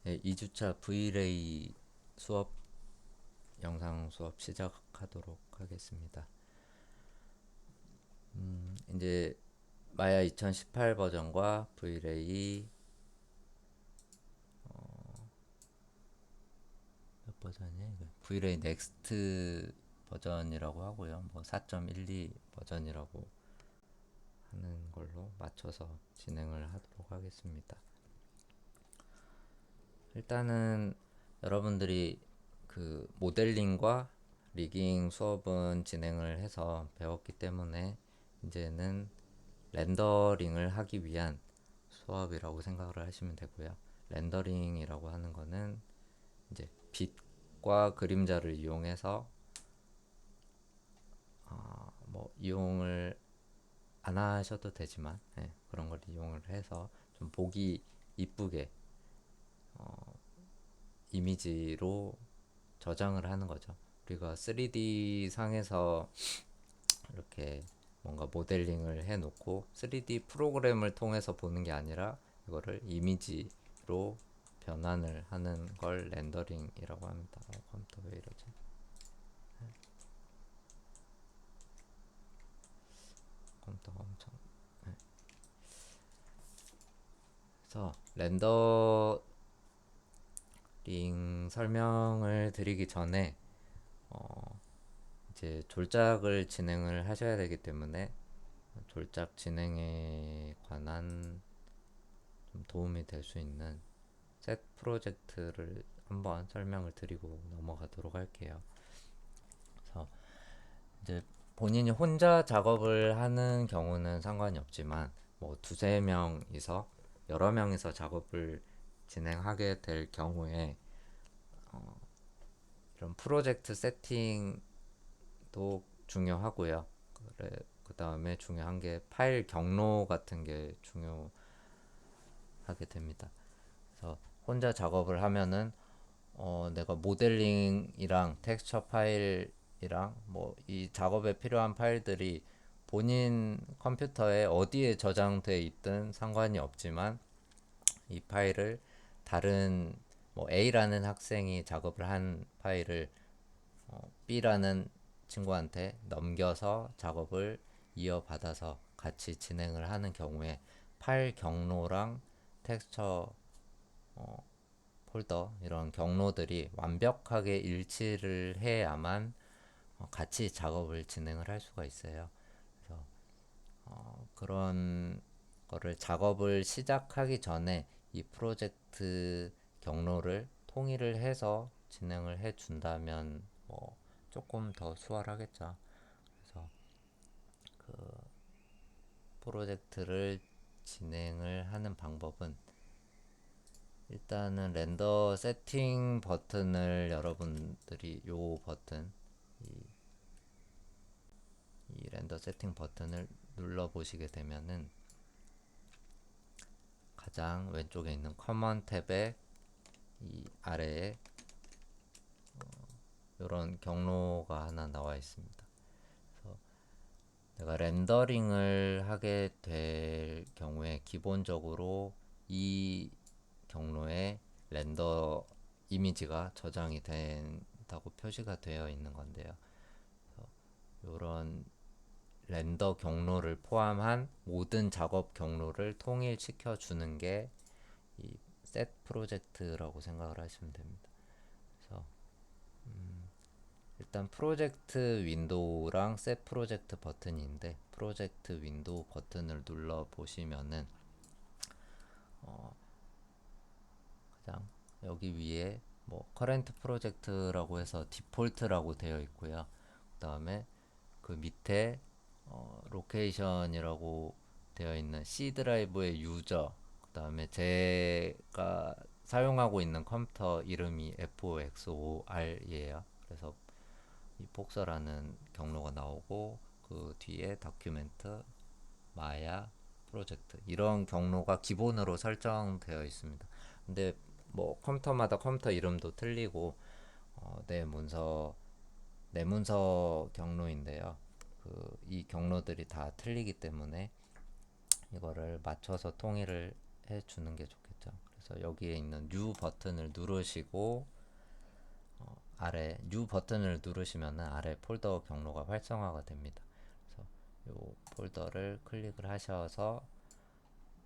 네, 2주차 V레이 수업 영상 수업 시작하도록 하겠습니다. 이제 마야 2018 버전과 V레이 몇 버전이야 이거? V레이 넥스트 버전이라고 하고요. 뭐 4.12 버전이라고 하는 걸로 맞춰서 진행을 하도록 하겠습니다. 일단은 여러분들이 그 모델링과 리깅 수업은 진행을 해서 배웠기 때문에 이제는 렌더링을 하기 위한 수업이라고 생각을 하시면 되고요. 렌더링이라고 하는 거는 이제 빛과 그림자를 이용해서 뭐 이용을 안 하셔도 되지만 그런 걸 이용을 해서 좀 보기 이쁘게 이미지로 저장을 하는 거죠. 우리가 3D 상에서 이렇게 뭔가 모델링을 해놓고 3D 프로그램을 통해서 보는 게 아니라 이거를 이미지로 변환을 하는 걸 렌더링이라고 합니다. 컴퓨터 왜 이러지? 컴퓨터가 엄청. 그래서 렌더링 설명을 드리기 전에 이제 졸작을 진행을 하셔야 되기 때문에 졸작 진행에 관한 좀 도움이 될 수 있는 셋 프로젝트를 한번 설명을 드리고 넘어가도록 할게요. 그래서 이제 본인이 혼자 작업을 하는 경우는 상관이 없지만 뭐 두세 명이서 여러 명이서 작업을 진행하게 될 경우에 이런 프로젝트 세팅도 중요하고요. 그래, 그 다음에 중요한 게 파일 경로 같은 게 중요하게 됩니다. 그래서 혼자 작업을 하면은 내가 모델링이랑 텍스처 파일이랑 뭐 이 작업에 필요한 파일들이 본인 컴퓨터에 어디에 저장돼 있든 상관이 없지만 이 파일을 다른 뭐 A라는 학생이 작업을 한 파일을 B라는 친구한테 넘겨서 작업을 이어받아서 같이 진행을 하는 경우에 파일 경로랑 텍스처 폴더 이런 경로들이 완벽하게 일치를 해야만 같이 작업을 진행을 할 수가 있어요. 그래서 그런 거를 작업을 시작하기 전에 이 프로젝트 경로를 통일을 해서 진행을 해 준다면 뭐 조금 더 수월하겠죠. 그래서 프로젝트를 진행을 하는 방법은 일단은 렌더 세팅 버튼을 여러분들이 요 버튼 이 렌더 세팅 버튼을 눌러 보시게 되면은 가장 왼쪽에 있는 커먼 탭의 이 아래에 이런 경로가 하나 나와 있습니다. 그래서 내가 렌더링을 하게 될 경우에 기본적으로 이 경로에 렌더 이미지가 저장이 된다고 표시가 되어 있는 건데요. 이런 렌더 경로를 포함한 모든 작업 경로를 통일시켜 주는 게 이 셋 프로젝트라고 생각을 하시면 됩니다. 그래서 일단 프로젝트 윈도우랑 셋 프로젝트 버튼인데 프로젝트 윈도우 버튼을 눌러 보시면은 가장 여기 위에 뭐 커런트 프로젝트라고 해서 디폴트라고 되어 있고요. 그 다음에 그 밑에 로케이션이라고 되어 있는 C 드라이브의 유저, 그 다음에 제가 사용하고 있는 컴퓨터 이름이 FOXOR이에요. 그래서 이 복사라는 경로가 나오고 그 뒤에 다큐멘트, 마야, 프로젝트 이런 경로가 기본으로 설정되어 있습니다. 근데 뭐 컴퓨터마다 컴퓨터 이름도 틀리고 내 문서 경로인데요. 이 경로들이 다 틀리기 때문에 이거를 맞춰서 통일을 해 주는 게 좋겠죠. 그래서 여기에 있는 뉴 버튼을 누르시고 아래 뉴 버튼을 누르시면 아래 폴더 경로가 활성화가 됩니다. 그래서 이 폴더를 클릭을 하셔서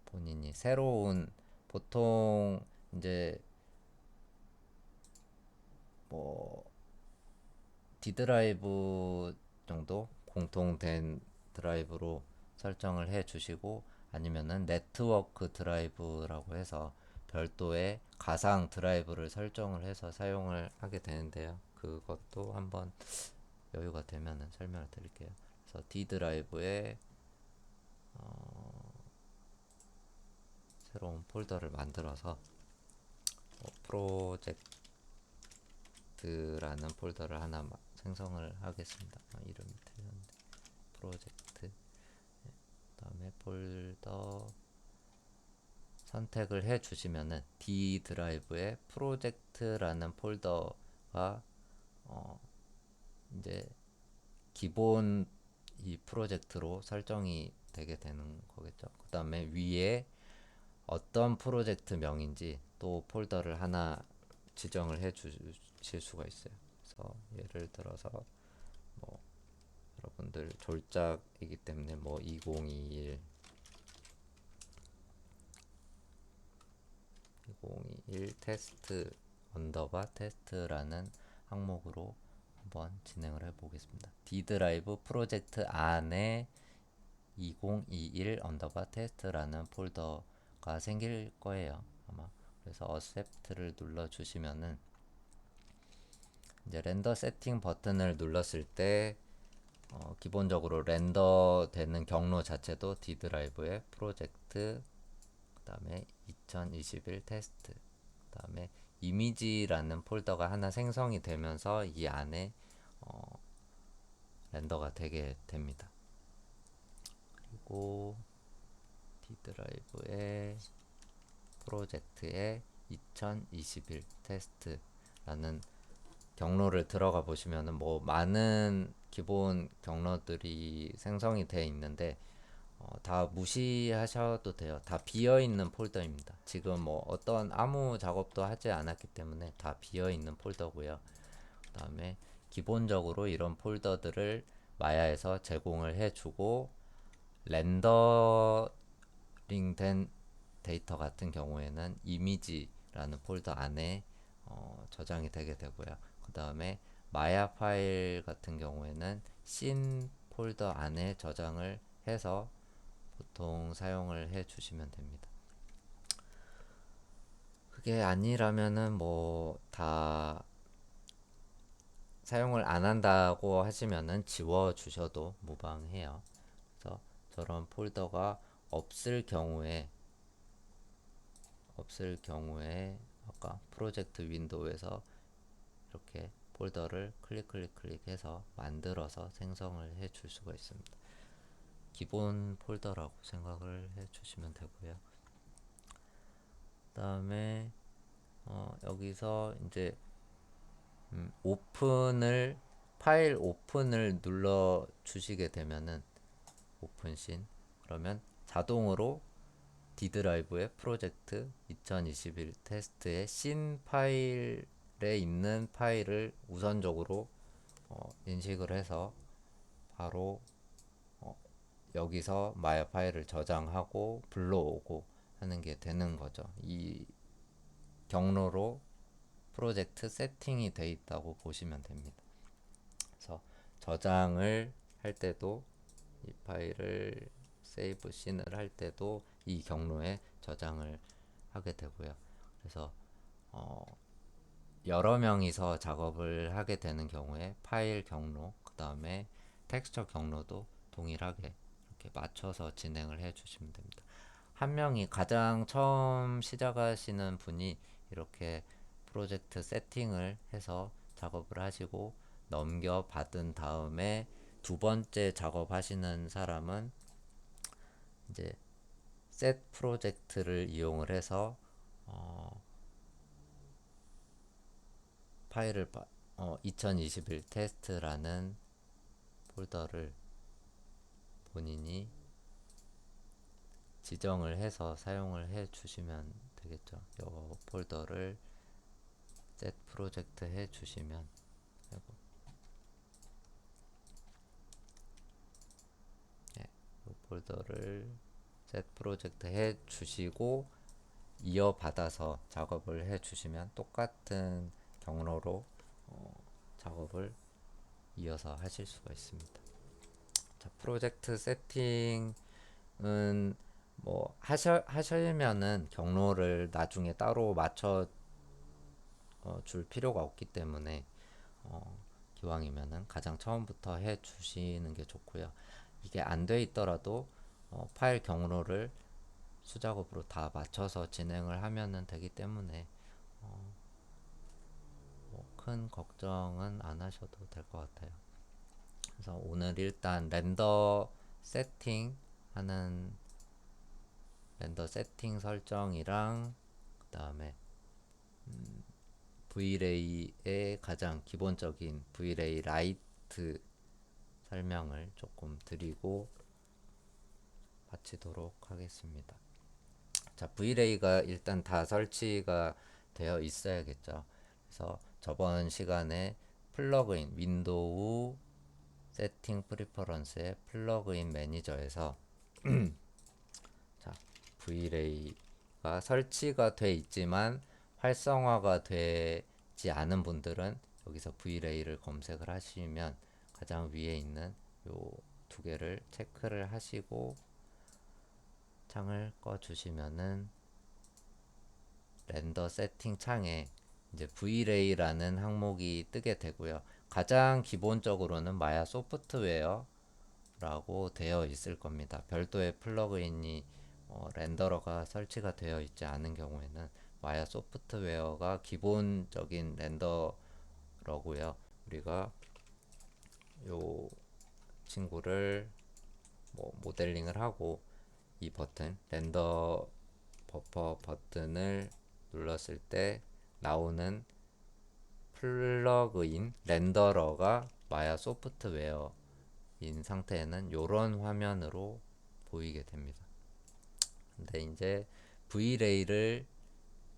본인이 새로운, 보통 이제 뭐 D 드라이브 정도 공통된 드라이브로 설정을 해 주시고, 아니면은 네트워크 드라이브라고 해서 별도의 가상 드라이브를 설정을 해서 사용을 하게 되는데요. 그것도 한번 여유가 되면은 설명을 드릴게요. 그래서 D 드라이브에 새로운 폴더를 만들어서 프로젝트라는 폴더를 하나 생성을 하겠습니다. 이름이 틀렸는데 프로젝트, 그다음에 폴더 선택을 해 주시면은 D 드라이브에 프로젝트라는 폴더가 이제 기본 이 프로젝트로 설정이 되게 되는 거겠죠. 그 다음에 위에 어떤 프로젝트 명인지 또 폴더를 하나 지정을 해 주실 수가 있어요. 그래서 예를 들어서 뭐 여러분들 졸작이기 때문에 뭐 2021 테스트 언더바 테스트라는 항목으로 한번 진행을 해 보겠습니다. D 드라이브 프로젝트 안에 2021 언더바 테스트라는 폴더가 생길 거예요, 아마. 그래서 accept를 눌러 주시면은 이제 렌더 세팅 버튼을 눌렀을 때 기본적으로 렌더 되는 경로 자체도 D 드라이브의 프로젝트, 그 다음에 2021 테스트, 그 다음에 이미지라는 폴더가 하나 생성이 되면서 이 안에 렌더가 되게 됩니다. 그리고 D 드라이브의 프로젝트에 2021 테스트라는 경로를 들어가 보시면은 뭐 많은 기본 경로들이 생성이 되어 있는데 다 무시하셔도 돼요. 다 비어 있는 폴더입니다. 지금 뭐 어떤 아무 작업도 하지 않았기 때문에 다 비어 있는 폴더고요. 그다음에 기본적으로 이런 폴더들을 마야에서 제공을 해주고, 렌더링된 데이터 같은 경우에는 이미지라는 폴더 안에 저장이 되게 되고요. 그 다음에 마야 파일 같은 경우에는 씬 폴더 안에 저장을 해서 보통 사용을 해 주시면 됩니다. 그게 아니라면은 뭐 다 사용을 안 한다고 하시면은 지워 주셔도 무방해요. 그래서 저런 폴더가 없을 경우에 아까 프로젝트 윈도우에서 이렇게 폴더를 클릭해서 만들어서 생성을 해 줄 수가 있습니다. 기본 폴더라고 생각을 해 주시면 되고요. 그 다음에 여기서 이제 파일 오픈을 눌러 주시게 되면은 오픈씬, 그러면 자동으로 D 드라이브의 프로젝트 2021 테스트의 씬 파일에 있는 파일을 우선적으로 인식을 해서 바로 여기서 마야 파일을 저장하고 불러오고 하는 게 되는 거죠. 이 경로로 프로젝트 세팅이 돼 있다고 보시면 됩니다. 그래서 저장을 할 때도 이 파일을 세이브 씬을 할 때도 이 경로에 저장을 하게 되고요. 그래서 여러 명이서 작업을 하게 되는 경우에 파일 경로, 그 다음에 텍스처 경로도 동일하게 이렇게 맞춰서 진행을 해 주시면 됩니다. 한 명이, 가장 처음 시작하시는 분이 이렇게 프로젝트 세팅을 해서 작업을 하시고 넘겨받은 다음에 두 번째 작업하시는 사람은 이제 셋 프로젝트를 이용을 해서 파일을 2021 테스트라는 폴더를 본인이 지정을 해서 사용을 해 주시면 되겠죠. 요 폴더를 set 프로젝트 해 주시면 되고, 네, 요 폴더를 set 프로젝트 해 주시고 이어받아서 작업을 해 주시면 똑같은 경로로 작업을 이어서 하실 수가 있습니다. 자, 프로젝트 세팅은 뭐 하시면은 경로를 나중에 따로 맞춰 줄 필요가 없기 때문에 기왕이면은 가장 처음부터 해 주시는 게 좋고요. 이게 안 돼 있더라도 파일 경로를 수작업으로 다 맞춰서 진행을 하면은 되기 때문에 뭐큰 걱정은 안 하셔도 될 것 같아요. 그래서 오늘 일단 렌더 세팅 설정이랑 그 다음에 V-Ray의 가장 기본적인 V-Ray 라이트 설명을 조금 드리고 마치도록 하겠습니다. 자, V-Ray가 일단 다 설치가 되어 있어야겠죠. 그래서 저번 시간에 플러그인 윈도우 세팅 프리퍼런스의 플러그인 매니저에서 자, V-Ray가 설치가 돼 있지만 활성화가 되지 않은 분들은 여기서 V-Ray를 검색을 하시면 가장 위에 있는 요 두 개를 체크를 하시고 창을 꺼 주시면은 렌더 세팅 창에 이제 V-Ray라는 항목이 뜨게 되고요. 가장 기본적으로는 마야 소프트웨어라고 되어 있을 겁니다. 별도의 플러그인이 렌더러가 설치가 되어 있지 않은 경우에는 마야 소프트웨어가 기본적인 렌더러고요. 우리가 요 친구를 뭐 모델링을 하고 이 버튼 렌더 버퍼 버튼을 눌렀을 때 나오는 플러그인 렌더러가 마야 소프트웨어인 상태에는 이런 화면으로 보이게 됩니다. 근데 이제 V-Ray를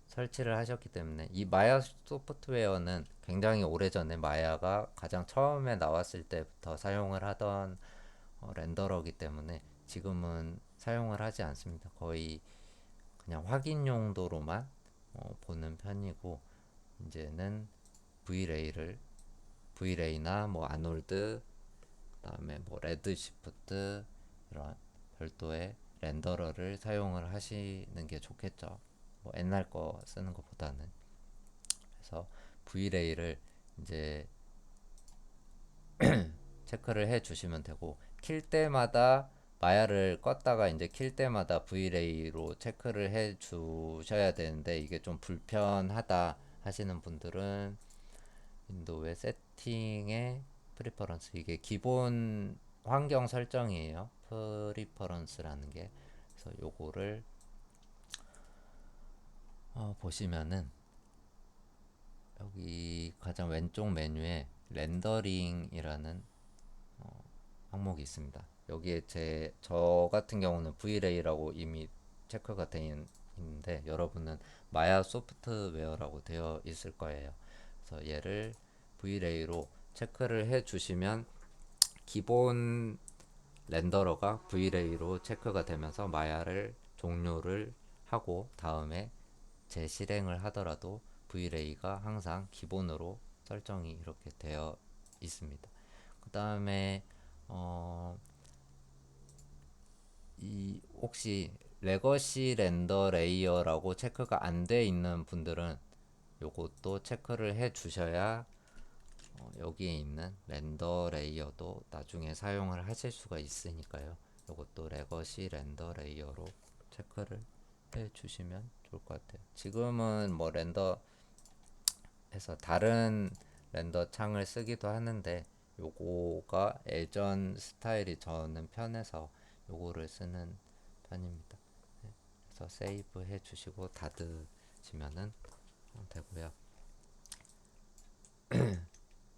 설치를 하셨기 때문에 이 마야 소프트웨어는 굉장히 오래전에 마야가 가장 처음에 나왔을 때부터 사용을 하던 렌더러기 때문에 지금은 사용을 하지 않습니다. 거의 그냥 확인 용도로만 보는 편이고 이제는 V-Ray나 뭐 아놀드 그다음에 뭐 레드시프트 이런 별도의 렌더러를 사용을 하시는 게 좋겠죠. 뭐 옛날 거 쓰는 것보다는. 그래서 V-Ray를 이제 체크를 해 주시면 되고 킬 때마다 마야를 껐다가 이제 킬 때마다 V-Ray로 체크를 해 주셔야 되는데 이게 좀 불편하다 하시는 분들은 윈도우의 세팅에 프리퍼런스 이게 기본 환경 설정이에요. 프리퍼런스라는 게 그래서 요거를 보시면은 여기 가장 왼쪽 메뉴에 렌더링이라는 항목이 있습니다. 여기에 저 같은 경우는 V-Ray라고 이미 체크가 되어 있는데 여러분은 마야 소프트웨어라고 되어 있을 거예요. 그래서 얘를 V-Ray로 체크를 해 주시면 기본 렌더러가 V-Ray로 체크가 되면서 마야를 종료를 하고 다음에 재실행을 하더라도 V-Ray가 항상 기본으로 설정이 이렇게 되어 있습니다. 그 다음에 이 혹시 레거시 렌더 레이어라고 체크가 안 돼 있는 분들은 요것도 체크를 해 주셔야 여기에 있는 렌더 레이어도 나중에 사용을 하실 수가 있으니까요. 요것도 레거시 렌더 레이어로 체크를 해 주시면 좋을 것 같아요. 지금은 뭐 렌더에서 다른 렌더 창을 쓰기도 하는데 요거가 예전 스타일이 저는 편해서 요거를 쓰는 편입니다. 그래서 세이브 해 주시고 닫으시면은 되고요.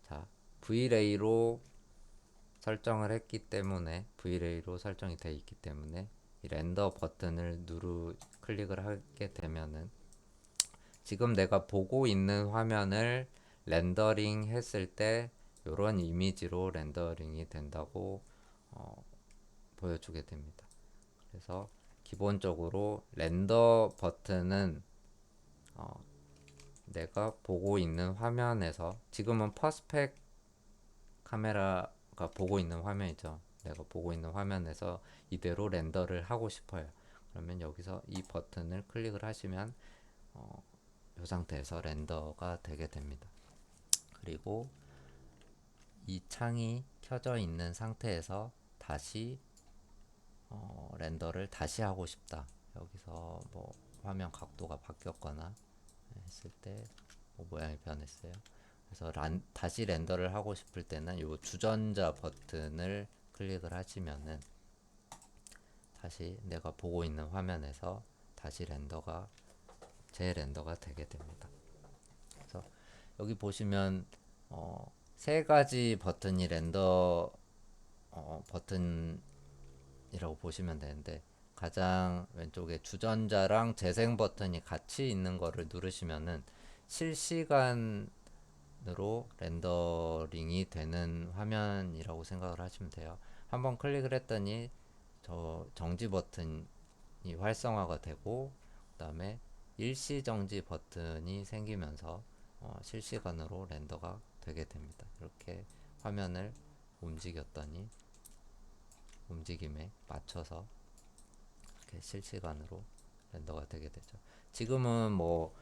자, V-Ray로 설정을 했기 때문에 V-Ray로 설정이 되어 있기 때문에 이 렌더 버튼을 클릭을 하게 되면은 지금 내가 보고 있는 화면을 렌더링 했을 때 이런 이미지로 렌더링이 된다고 보여주게 됩니다. 그래서 기본적으로 렌더 버튼은 내가 보고 있는 화면에서 지금은 퍼스펙 카메라가 보고 있는 화면이죠. 내가 보고 있는 화면에서 이대로 렌더를 하고 싶어요. 그러면 여기서 이 버튼을 클릭을 하시면 이 상태에서 렌더가 되게 됩니다. 그리고 이 창이 켜져 있는 상태에서 다시 렌더를 다시 하고 싶다. 여기서 뭐 화면 각도가 바뀌었거나 했을 때뭐 모양이 변했어요. 그래서 다시 렌더를 하고 싶을 때는 이 주전자 버튼을 클릭을 하시면은 다시 내가 보고 있는 화면에서 다시 재렌더가 되게 됩니다. 그래서 여기 보시면 세 가지 버튼이 렌더 버튼이라고 보시면 되는데 가장 왼쪽에 주전자랑 재생 버튼이 같이 있는 거를 누르시면은 실시간으로 렌더링이 되는 화면이라고 생각을 하시면 돼요. 한번 클릭을 했더니 저 정지 버튼이 활성화가 되고 그 다음에 일시 정지 버튼이 생기면서 실시간으로 렌더가 되게 됩니다. 이렇게 화면을 움직였더니 움직임에 맞춰서 이렇게 실시간으로 렌더가 되게 되죠. 지금은 뭐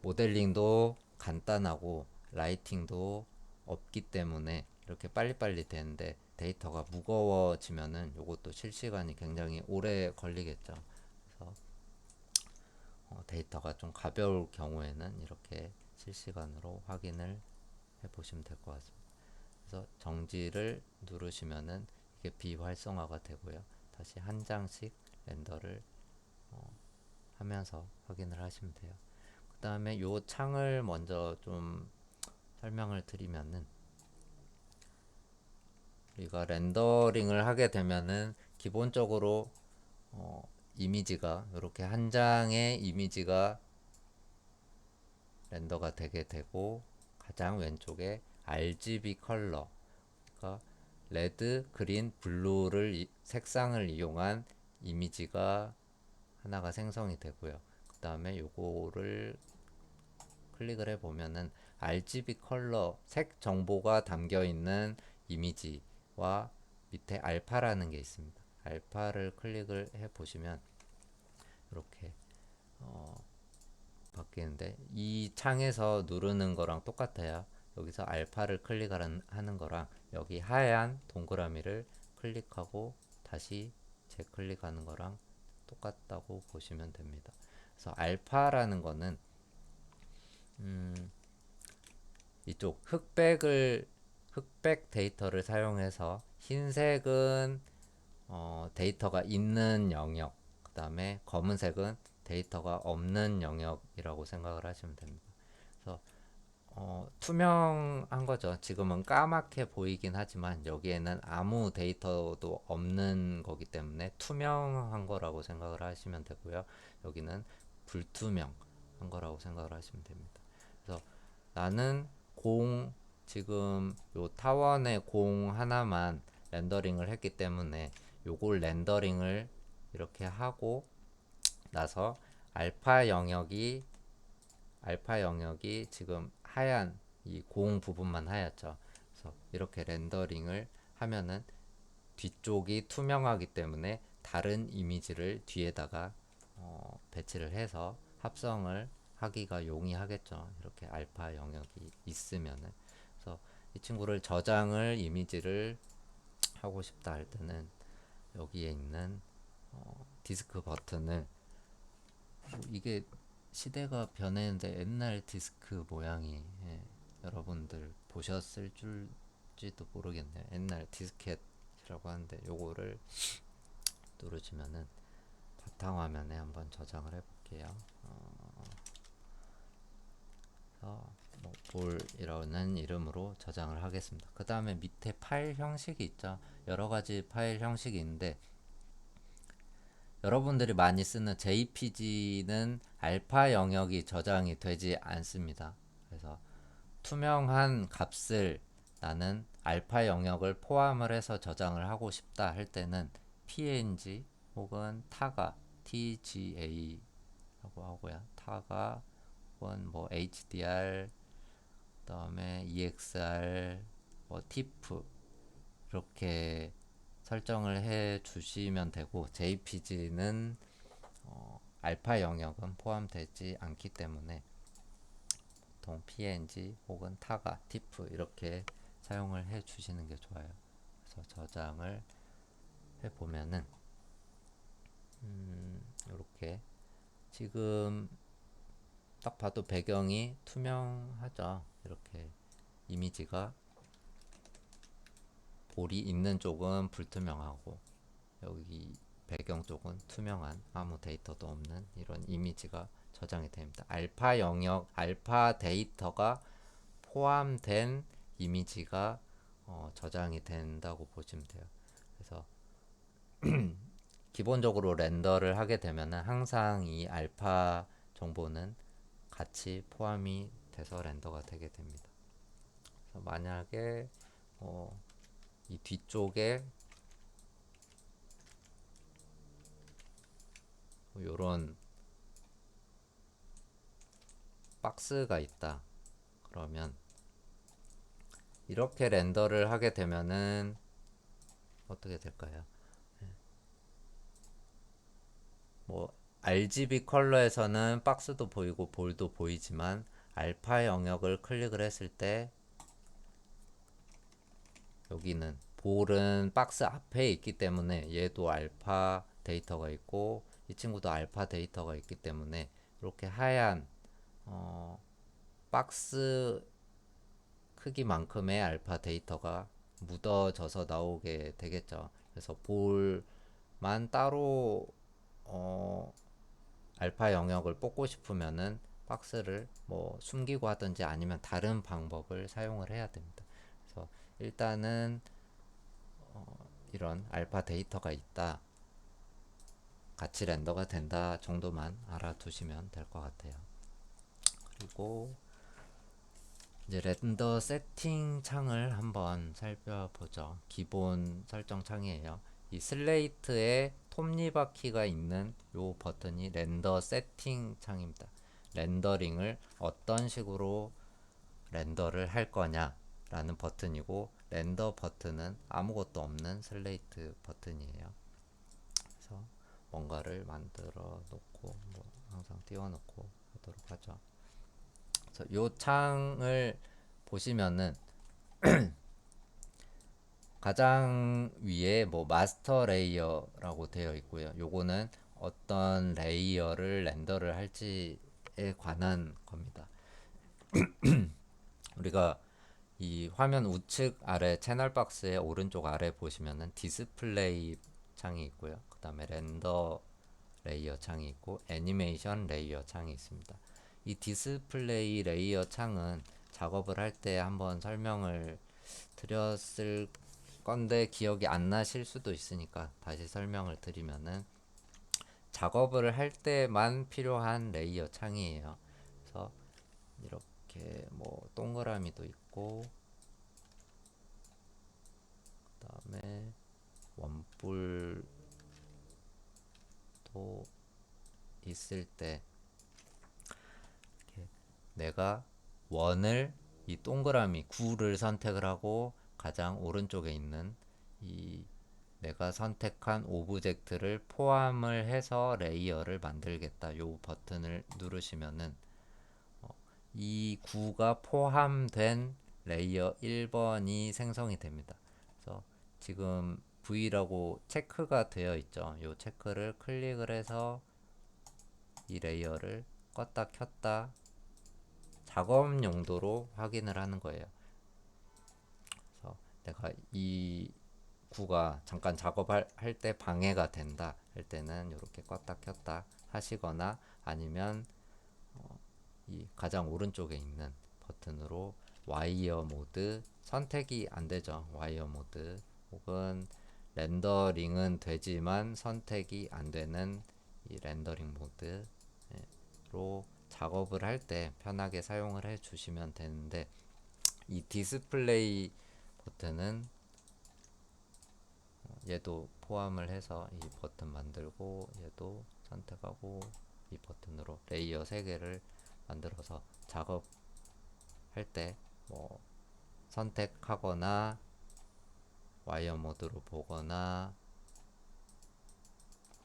모델링도 간단하고 라이팅도 없기 때문에 이렇게 빨리빨리 되는데 데이터가 무거워지면은 이것도 실시간이 굉장히 오래 걸리겠죠. 그래서 데이터가 좀 가벼울 경우에는 이렇게 실시간으로 확인을 해 보시면 될 것 같습니다. 그래서 정지를 누르시면은 이게 비활성화가 되고요. 다시 한 장씩 렌더를 하면서 확인을 하시면 돼요. 그 다음에 요 창을 먼저 좀 설명을 드리면은 우리가 렌더링을 하게 되면은 기본적으로 이미지가 이렇게 한 장의 이미지가 렌더가 되게 되고 가장 왼쪽에 RGB 컬러 그러니까 레드, 그린, 블루를 색상을 이용한 이미지가 하나가 생성이 되고요. 그 다음에 요거를 클릭을 해보면은 RGB 컬러 색 정보가 담겨 있는 이미지와 밑에 알파라는 게 있습니다. 알파를 클릭을 해보시면 이렇게 바뀌는데 이 창에서 누르는 거랑 똑같아요. 여기서 알파를 클릭하는 거랑 여기 하얀 동그라미를 클릭하고 다시 재클릭하는 거랑 똑같다고 보시면 됩니다. 그래서 알파라는 거는 이쪽 흑백 데이터를 사용해서 흰색은 데이터가 있는 영역, 그 다음에 검은색은 데이터가 없는 영역이라고 생각을 하시면 됩니다. 그래서 투명한 거죠. 지금은 까맣게 보이긴 하지만 여기에는 아무 데이터도 없는 거기 때문에 투명한 거라고 생각을 하시면 되고요. 여기는 불투명한 거라고 생각을 하시면 됩니다. 그래서 나는 지금 요 타원의 공 하나만 렌더링을 했기 때문에 요걸 렌더링을 이렇게 하고 나서 알파 영역이 지금 하얀 이 공 부분만 하얗죠. 그래서 이렇게 렌더링을 하면은 뒤쪽이 투명하기 때문에 다른 이미지를 뒤에다가 배치를 해서 합성을 하기가 용이하겠죠. 이렇게 알파 영역이 있으면은. 그래서 이 친구를 이미지를 하고 싶다 할 때는 여기에 있는 디스크 버튼을 이게 시대가 변했는데 옛날 디스크 모양이 여러분들 보셨을 줄지도 모르겠네요. 옛날 디스켓이라고 하는데 요거를 누르시면은 바탕화면에 한번 저장을 해볼게요. 뭐 볼이라는 이름으로 저장을 하겠습니다. 그 다음에 밑에 파일 형식이 있죠. 여러 가지 파일 형식이 있는데 여러분들이 많이 쓰는 JPG는 알파 영역이 저장이 되지 않습니다. 그래서 투명한 값을 나는 알파 영역을 포함을 해서 저장을 하고 싶다 할 때는 PNG 혹은 타가 TGA라고 하고요. 타가 혹은 뭐 HDR 그다음에 EXR 뭐 TIFF 이렇게 설정을 해 주시면 되고 JPG는 알파 영역은 포함되지 않기 때문에 보통 PNG 혹은 타가, TIFF 이렇게 사용을 해 주시는 게 좋아요. 그래서 저장을 해 보면은 이렇게 지금 딱 봐도 배경이 투명하죠. 이렇게 이미지가 볼이 있는 쪽은 불투명하고 여기 배경 쪽은 투명한 아무 데이터도 없는 이런 이미지가 저장이 됩니다. 알파 영역, 알파 데이터가 포함된 이미지가 저장이 된다고 보시면 돼요. 그래서 기본적으로 렌더를 하게 되면 항상 이 알파 정보는 같이 포함이 돼서 렌더가 되게 됩니다. 그래서 만약에 이 뒤쪽에 이런 박스가 있다. 그러면 이렇게 렌더를 하게 되면은 어떻게 될까요? 뭐 RGB 컬러에서는 박스도 보이고 볼도 보이지만 알파 영역을 클릭을 했을 때 여기는 볼은 박스 앞에 있기 때문에 얘도 알파 데이터가 있고 이 친구도 알파 데이터가 있기 때문에 이렇게 하얀 박스 크기만큼의 알파 데이터가 묻어져서 나오게 되겠죠. 그래서 볼만 따로 알파 영역을 뽑고 싶으면은 박스를 뭐 숨기고 하든지 아니면 다른 방법을 사용을 해야 됩니다. 그래서 일단은 이런 알파 데이터가 있다, 같이 렌더가 된다 정도만 알아두시면 될 것 같아요. 그리고 이제 렌더 세팅 창을 한번 살펴보죠. 기본 설정 창이에요. 이 슬레이트에 톱니바퀴가 있는 요 버튼이 렌더 세팅 창입니다. 렌더링을 어떤 식으로 렌더를 할 거냐 라는 버튼이고, 렌더 버튼은 아무것도 없는 슬레이트 버튼이에요. 그래서 뭔가를 만들어 놓고 뭐 항상 띄워 놓고 하도록 하죠. 그래서 요 창을 보시면은 가장 위에 뭐 마스터 레이어라고 되어 있고요. 요거는 어떤 레이어를 렌더를 할지에 관한 겁니다. 우리가 이 화면 우측 아래 채널 박스의 오른쪽 아래 보시면은 디스플레이 창이 있고요. 그 다음에 렌더 레이어 창이 있고 애니메이션 레이어 창이 있습니다. 이 디스플레이 레이어 창은 작업을 할 때 한번 설명을 드렸을 건데 기억이 안 나실 수도 있으니까 다시 설명을 드리면은, 작업을 할 때만 필요한 레이어 창이에요. 그래서 이렇게 뭐 동그라미도 있고 그다음에 원뿔도 있을 때 이렇게 내가 원을 이 동그라미 9를 선택을 하고 가장 오른쪽에 있는 이 내가 선택한 오브젝트를 포함을 해서 레이어를 만들겠다 요 버튼을 누르시면은 이 구가 포함된 레이어 1번이 생성이 됩니다. 그래서 지금 V라고 체크가 되어 있죠. 이 체크를 클릭을 해서 이 레이어를 껐다 켰다 작업 용도로 확인을 하는 거예요. 그래서 내가 이 구가 잠깐 작업할 때 방해가 된다 할 때는 이렇게 껐다 켰다 하시거나, 아니면 이 가장 오른쪽에 있는 버튼으로 와이어 모드 선택이 안 되죠. 와이어 모드 혹은 렌더링은 되지만 선택이 안 되는 이 렌더링 모드로 작업을 할 때 편하게 사용을 해 주시면 되는데, 이 디스플레이 버튼은 얘도 포함을 해서 이 버튼 만들고 얘도 선택하고 이 버튼으로 레이어 3개를 만들어서 작업할 때 뭐 선택하거나 와이어 모드로 보거나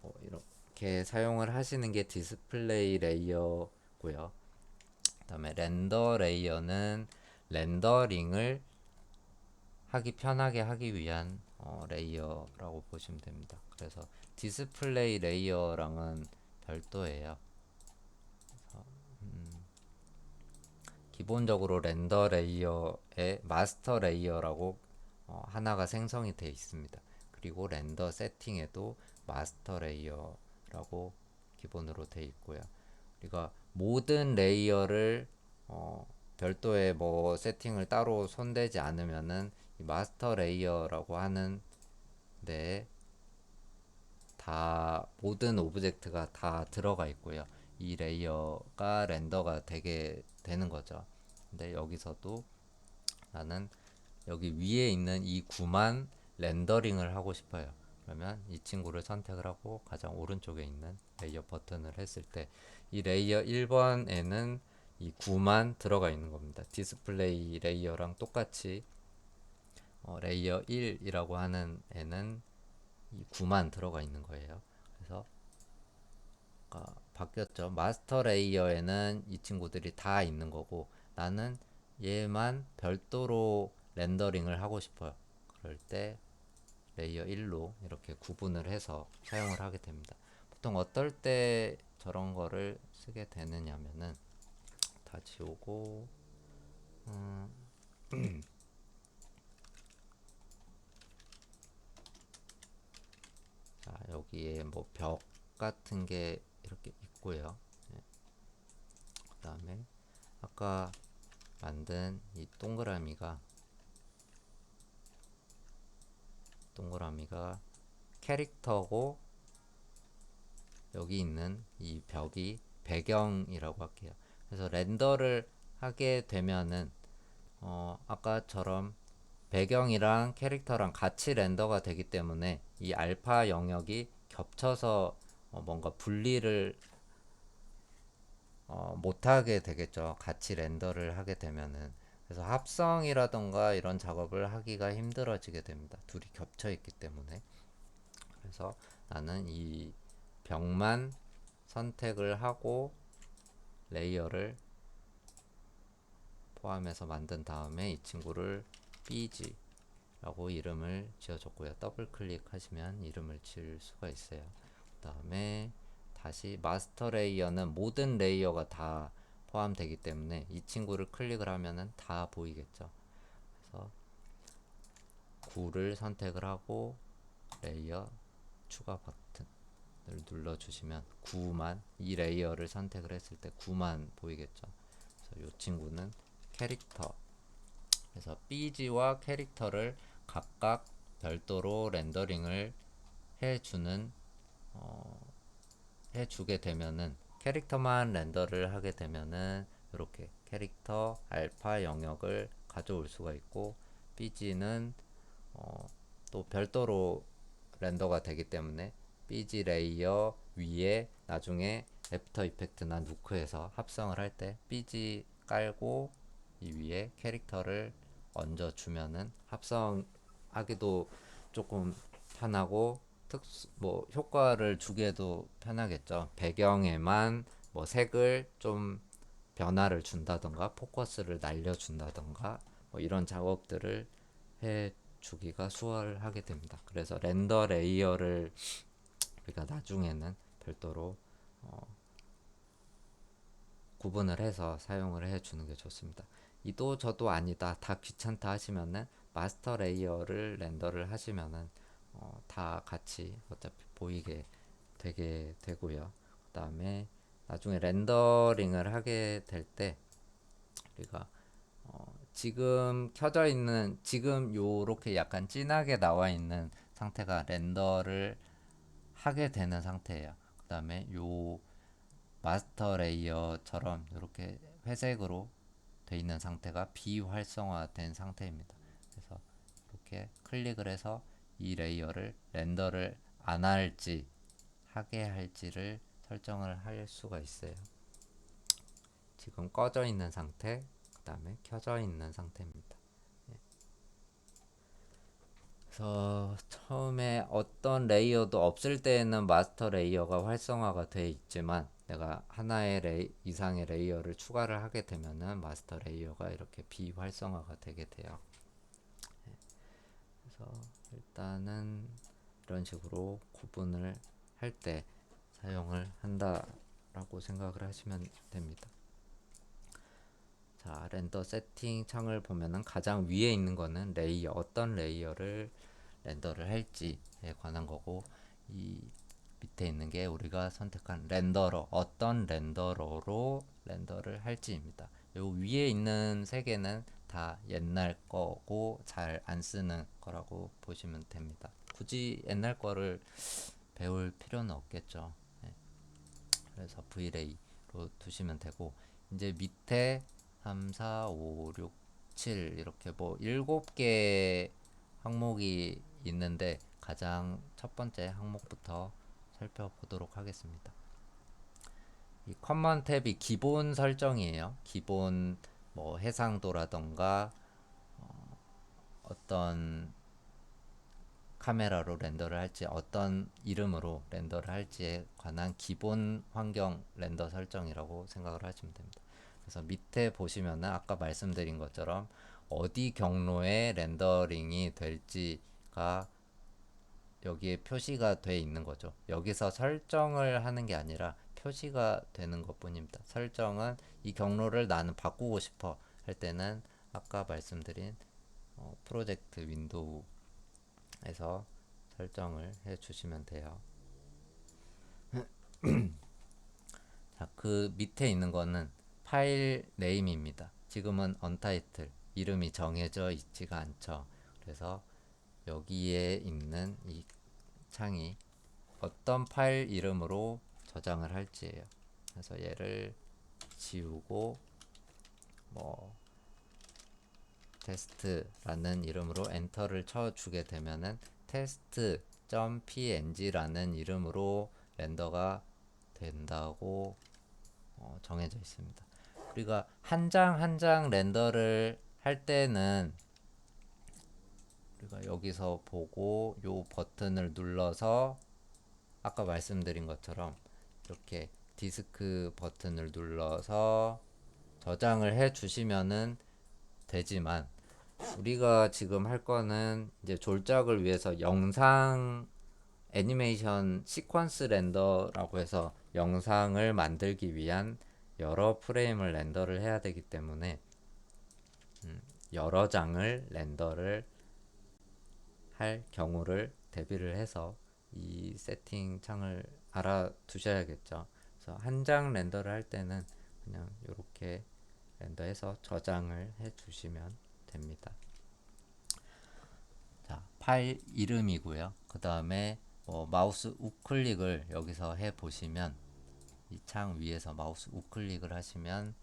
뭐 이렇게 사용을 하시는 게 디스플레이 레이어고요. 그 다음에 렌더 레이어는 렌더링을 하기 편하게 하기 위한 레이어라고 보시면 됩니다. 그래서 디스플레이 레이어랑은 별도예요. 기본적으로 렌더 레이어에 마스터 레이어라고 하나가 생성이 되어 있습니다. 그리고 렌더 세팅에도 마스터 레이어라고 기본으로 되어 있고요. 우리가 모든 레이어를 별도의 뭐 세팅을 따로 손대지 않으면은 이 마스터 레이어라고 하는 데에 다 모든 오브젝트가 다 들어가 있고요. 이 레이어가 렌더가 되게 되는 거죠. 근데 여기서도 나는 여기 위에 있는 이 구만 렌더링을 하고 싶어요. 그러면 이 친구를 선택을 하고 가장 오른쪽에 있는 레이어 버튼을 했을 때 이 레이어 1번에는 이 구만 들어가 있는 겁니다. 디스플레이 레이어랑 똑같이 레이어 1이라고 하는 애는 이 구만 들어가 있는 거예요. 그래서 바뀌었죠. 마스터 레이어에는 이 친구들이 다 있는 거고 나는 얘만 별도로 렌더링을 하고 싶어요. 그럴 때 레이어 1로 이렇게 구분을 해서 사용을 하게 됩니다. 보통 어떨 때 저런 거를 쓰게 되느냐면은 다 지우고 자, 여기에 뭐 벽 같은 게 이렇게 있고요. 네. 그 다음에 아까 만든 이 동그라미가 캐릭터고 여기 있는 이 벽이 배경이라고 할게요. 그래서 렌더를 하게 되면은 아까처럼 배경이랑 캐릭터랑 같이 렌더가 되기 때문에 이 알파 영역이 겹쳐서 뭔가 분리를 못하게 되겠죠. 같이 렌더를 하게 되면은. 그래서 합성이라던가 이런 작업을 하기가 힘들어지게 됩니다. 둘이 겹쳐 있기 때문에. 그래서 나는 이 벽만 선택을 하고 레이어를 포함해서 만든 다음에 이 친구를 BG 라고 이름을 지어줬고요. 더블 클릭하시면 이름을 지을 수가 있어요. 그 다음에 다시 마스터 레이어는 모든 레이어가 다 포함되기 때문에 이 친구를 클릭을 하면은 다 보이겠죠. 그래서 9를 선택을 하고 레이어 추가 버튼을 눌러주시면 9만 이 레이어를 선택을 했을 때 9만 보이겠죠. 그래서 이 친구는 캐릭터. 그래서 BG와 캐릭터를 각각 별도로 렌더링을 해주는 해주게 되면은 캐릭터만 렌더를 하게 되면은 이렇게 캐릭터 알파 영역을 가져올 수가 있고 BG는 또 별도로 렌더가 되기 때문에 BG 레이어 위에 나중에 애프터 이펙트나 누크에서 합성을 할 때 BG 깔고 이 위에 캐릭터를 얹어 주면은 합성하기도 조금 편하고 뭐 효과를 주기에도 편하겠죠. 배경에만 뭐 색을 좀 변화를 준다던가 포커스를 날려준다던가 뭐 이런 작업들을 해 주기가 수월하게 됩니다. 그래서 렌더 레이어를 우리가 나중에는 별도로 구분을 해서 사용을 해주는 게 좋습니다. 이도 저도 아니다, 다 귀찮다 하시면은 마스터 레이어를 렌더를 하시면은 다 같이 어차피 보이게 되게 되고요. 그 다음에 나중에 렌더링을 하게 될 때 우리가 지금 켜져 있는 지금 요렇게 약간 진하게 나와 있는 상태가 렌더를 하게 되는 상태예요. 그 다음에 요 마스터 레이어처럼 이렇게 회색으로 돼 있는 상태가 비활성화된 상태입니다. 그래서 이렇게 클릭을 해서 이 레이어를 렌더를 안 할지 하게 할지를 설정을 할 수가 있어요. 지금 꺼져 있는 상태, 그 다음에 켜져 있는 상태입니다. 그래서 처음에 어떤 레이어도 없을 때에는 마스터 레이어가 활성화가 되어 있지만 내가 하나의 이상의 레이어를 추가를 하게 되면은 마스터 레이어가 이렇게 비활성화가 되게 돼요. 그래서 일단은 이런 식으로 구분을 할 때 사용을 한다라고 생각을 하시면 됩니다. 자, 렌더 세팅 창을 보면은 가장 위에 있는 거는 레이어, 어떤 레이어를 렌더를 할지에 관한 거고, 이 밑에 있는 게 우리가 선택한 렌더러, 어떤 렌더러로 렌더를 할지입니다. 요 위에 있는 세 개는 다 옛날 거고 잘 안 쓰는 거라고 보시면 됩니다. 굳이 옛날 거를 배울 필요는 없겠죠. 네. 그래서 Vlay로 두시면 되고, 이제 밑에 3, 4, 5, 6, 7 이렇게 뭐 7개 항목이 있는데 가장 첫 번째 항목부터 살펴보도록 하겠습니다. 이 커먼 탭이 기본 설정이에요. 기본 뭐 해상도라던가 어떤 카메라로 렌더를 할지 어떤 이름으로 렌더를 할지에 관한 기본 환경 렌더 설정이라고 생각을 하시면 됩니다. 그래서 밑에 보시면은 아까 말씀드린 것처럼 어디 경로에 렌더링이 될지가 여기에 표시가 돼 있는 거죠. 여기서 설정을 하는 게 아니라 표시가 되는 것 뿐입니다. 설정은 이 경로를 나는 바꾸고 싶어 할 때는 아까 말씀드린 프로젝트 윈도우에서 설정을 해 주시면 돼요. 자, 그 밑에 있는 거는 파일 네임입니다. 지금은 언타이틀, 이름이 정해져 있지가 않죠. 그래서 여기에 있는 이 창이 어떤 파일 이름으로 저장을 할지예요. 그래서 얘를 지우고 뭐 테스트라는 이름으로 엔터를 쳐주게 되면은 test.png라는 이름으로 렌더가 된다고 정해져 있습니다. 우리가 한 장 한 장 렌더를 할 때는 우리가 여기서 보고 요 버튼을 눌러서 아까 말씀드린 것처럼 이렇게 디스크 버튼을 눌러서 저장을 해 주시면은 되지만 우리가 지금 할 거는 이제 졸작을 위해서 영상 애니메이션 시퀀스 렌더라고 해서 영상을 만들기 위한 여러 프레임을 렌더를 해야 되기 때문에 여러 장을 렌더를 할 경우를 대비를 해서 이 세팅 창을 알아두셔야겠죠. 그래서 한 장 렌더를 할 때는 그냥 이렇게 렌더해서 저장을 해 주시면 됩니다. 자, 파일 이름이고요. 그 다음에 마우스 우클릭을 여기서 해 보시면 이 창 위에서 마우스 우클릭을 하시면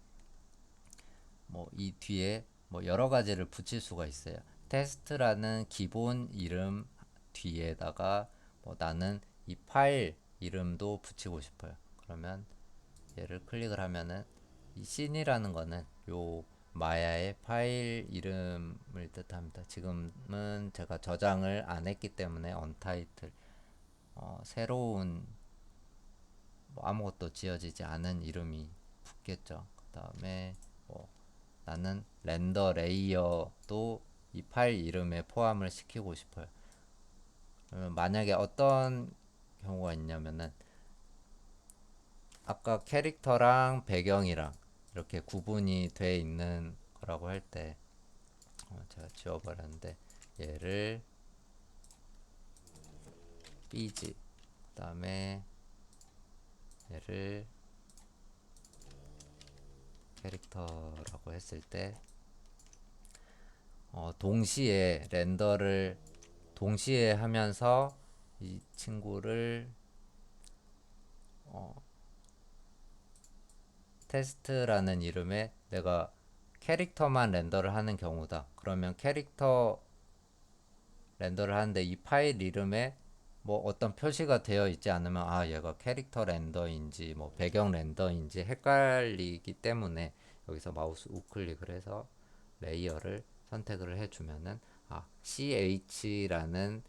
이 뒤에 여러 가지를 붙일 수가 있어요. 테스트라는 기본 이름 뒤에다가 나는 이 파일 이름도 붙이고 싶어요. 그러면 얘를 클릭을 하면은 이 씬이라는 거는 요 마야의 파일 이름을 뜻합니다. 지금은 제가 저장을 안 했기 때문에 언타이틀 새로운 아무것도 지어지지 않은 이름이 붙겠죠. 그 다음에 나는 렌더 레이어도 이 파일 이름에 포함을 시키고 싶어요. 그러면 만약에 어떤 경우가 있냐면은 아까 캐릭터랑 배경이랑 이렇게 구분이 돼 있는 거라고 할 때 제가 지워버렸는데 얘를 삐지 그 다음에 얘를 캐릭터라고 했을 때 동시에 렌더를 동시에 하면서 이 친구를 테스트라는 이름의 내가 캐릭터만 렌더를 하는 경우다. 그러면 캐릭터 렌더를 하는데 이 파일 이름에 뭐 어떤 표시가 되어 있지 않으면 얘가 캐릭터 렌더인지 뭐 배경 렌더인지 헷갈리기 때문에 여기서 마우스 우클릭을 해서 레이어를 선택을 해주면은 ch라는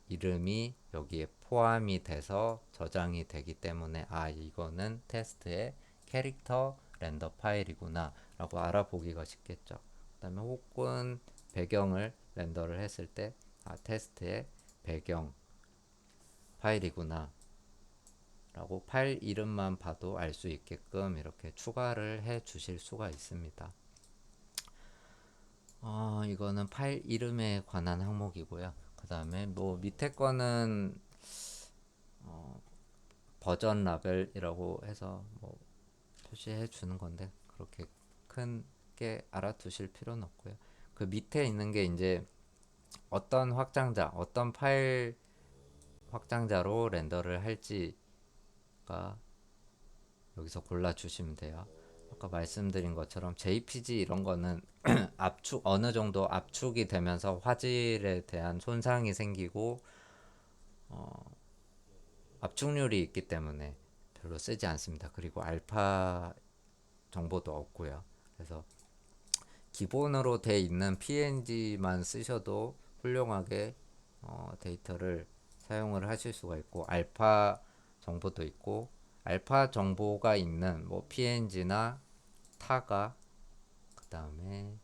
이름이 여기에 포함이 돼서 저장이 되기 때문에 이거는 테스트의 캐릭터 렌더 파일이구나 라고 알아보기가 쉽겠죠. 그 다음에 혹은 배경을 렌더를 했을 때 테스트의 배경 파일이구나 라고 파일 이름만 봐도 알 수 있게끔 이렇게 추가를 해 주실 수가 있습니다. 이거는 파일 이름에 관한 항목이고요. 그 다음에 뭐 밑에 거는 버전 라벨이라고 해서 뭐 표시해 주는 건데 그렇게 큰게 알아두실 필요는 없고요. 그 밑에 있는 게 이제 어떤 확장자, 어떤 파일 확장자로 렌더를 할지가 여기서 골라주시면 돼요. 아까 말씀드린 것처럼 JPG 이런 거는 압축 어느 정도 압축이 되면서 화질에 대한 손상이 생기고 압축률이 있기 때문에 별로 쓰지 않습니다. 그리고 알파 정보도 없고요. 그래서 기본으로 돼 있는 PNG만 쓰셔도 훌륭하게 데이터를 사용을 하실 수가 있고 알파 정보도 있고 알파 정보가 있는 뭐 PNG나 타가 그 다음에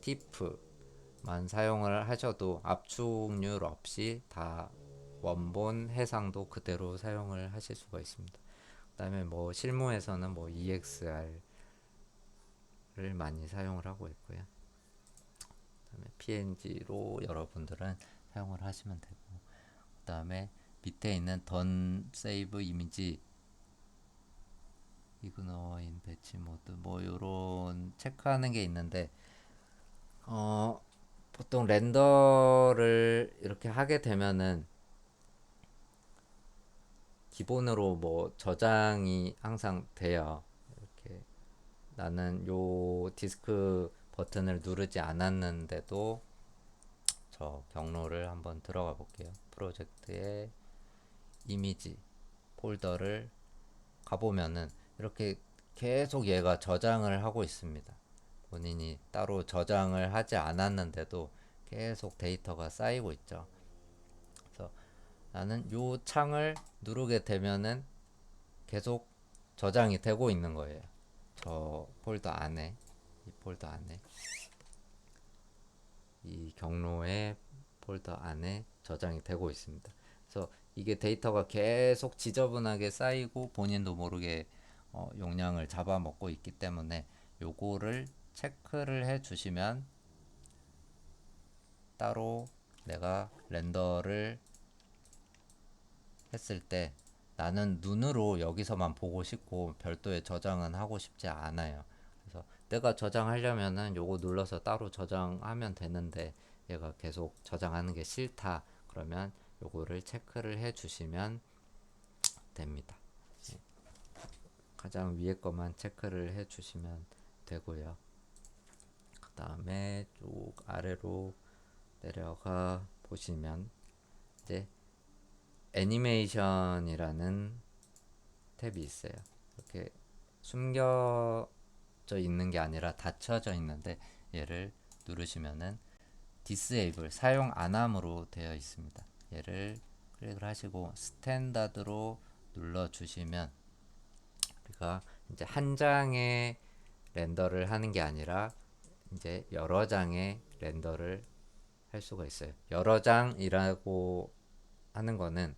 티프만 사용을 하셔도 압축률 없이 다 원본 해상도 그대로 사용을 하실 수가 있습니다. 그 다음에 뭐 실무에서는 뭐 EXR을 많이 사용을 하고 있고요. 그다음에 PNG로 여러분들은 사용을 하시면 되고 그 다음에 밑에 있는 던 세이브 이미지 이그노어 인 배치 모드 뭐 요런 체크하는 게 있는데 보통 렌더를 이렇게 하게 되면은 기본으로 뭐 저장이 항상 돼요. 이렇게 나는 요 디스크 버튼을 누르지 않았는데도 저 경로를 한번 들어가 볼게요. 프로젝트의 이미지 폴더를 가보면은 이렇게 계속 얘가 저장을 하고 있습니다. 본인이 따로 저장을 하지 않았는데도 계속 데이터가 쌓이고 있죠. 그래서 나는 요 창을 누르게 되면은 계속 저장이 되고 있는 거예요. 저 폴더 안에, 이 폴더 안에, 이 경로의 폴더 안에 저장이 되고 있습니다. 그래서 이게 데이터가 계속 지저분하게 쌓이고 본인도 모르게 용량을 잡아먹고 있기 때문에 요거를 체크를 해 주시면 따로 내가 렌더를 했을 때 나는 눈으로 여기서만 보고 싶고 별도의 저장은 하고 싶지 않아요. 그래서 내가 저장하려면은 요거 눌러서 따로 저장하면 되는데 얘가 계속 저장하는 게 싫다 그러면 요거를 체크를 해 주시면 됩니다. 가장 위에 것만 체크를 해 주시면 되고요. 그 다음에 쭉 아래로 내려가 보시면 이제 애니메이션이라는 탭이 있어요. 이렇게 숨겨져 있는 게 아니라 닫혀져 있는데 얘를 누르시면은 disable 사용 안함으로 되어 있습니다. 얘를 클릭을 하시고 스탠다드로 눌러 주시면 우리가 이제 한 장의 렌더를 하는 게 아니라 이제 여러 장의 렌더를 할 수가 있어요. 여러 장이라고 하는 거는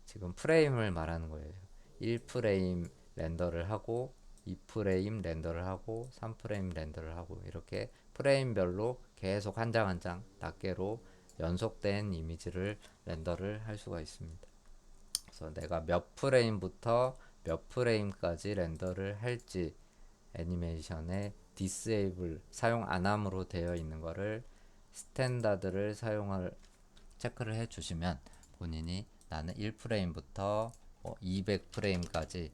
지금 프레임을 말하는 거예요. 1프레임 렌더를 하고 2프레임 렌더를 하고 3프레임 렌더를 하고 이렇게 프레임별로 계속 한 장 한 장 낱개로 연속된 이미지를 렌더를 할 수가 있습니다. 그래서 내가 몇 프레임부터 몇 프레임까지 렌더를 할지 애니메이션에 disable 사용 안함으로 되어 있는 거를 스탠다드를 사용할 체크를 해 주시면 본인이 나는 1프레임부터 200프레임까지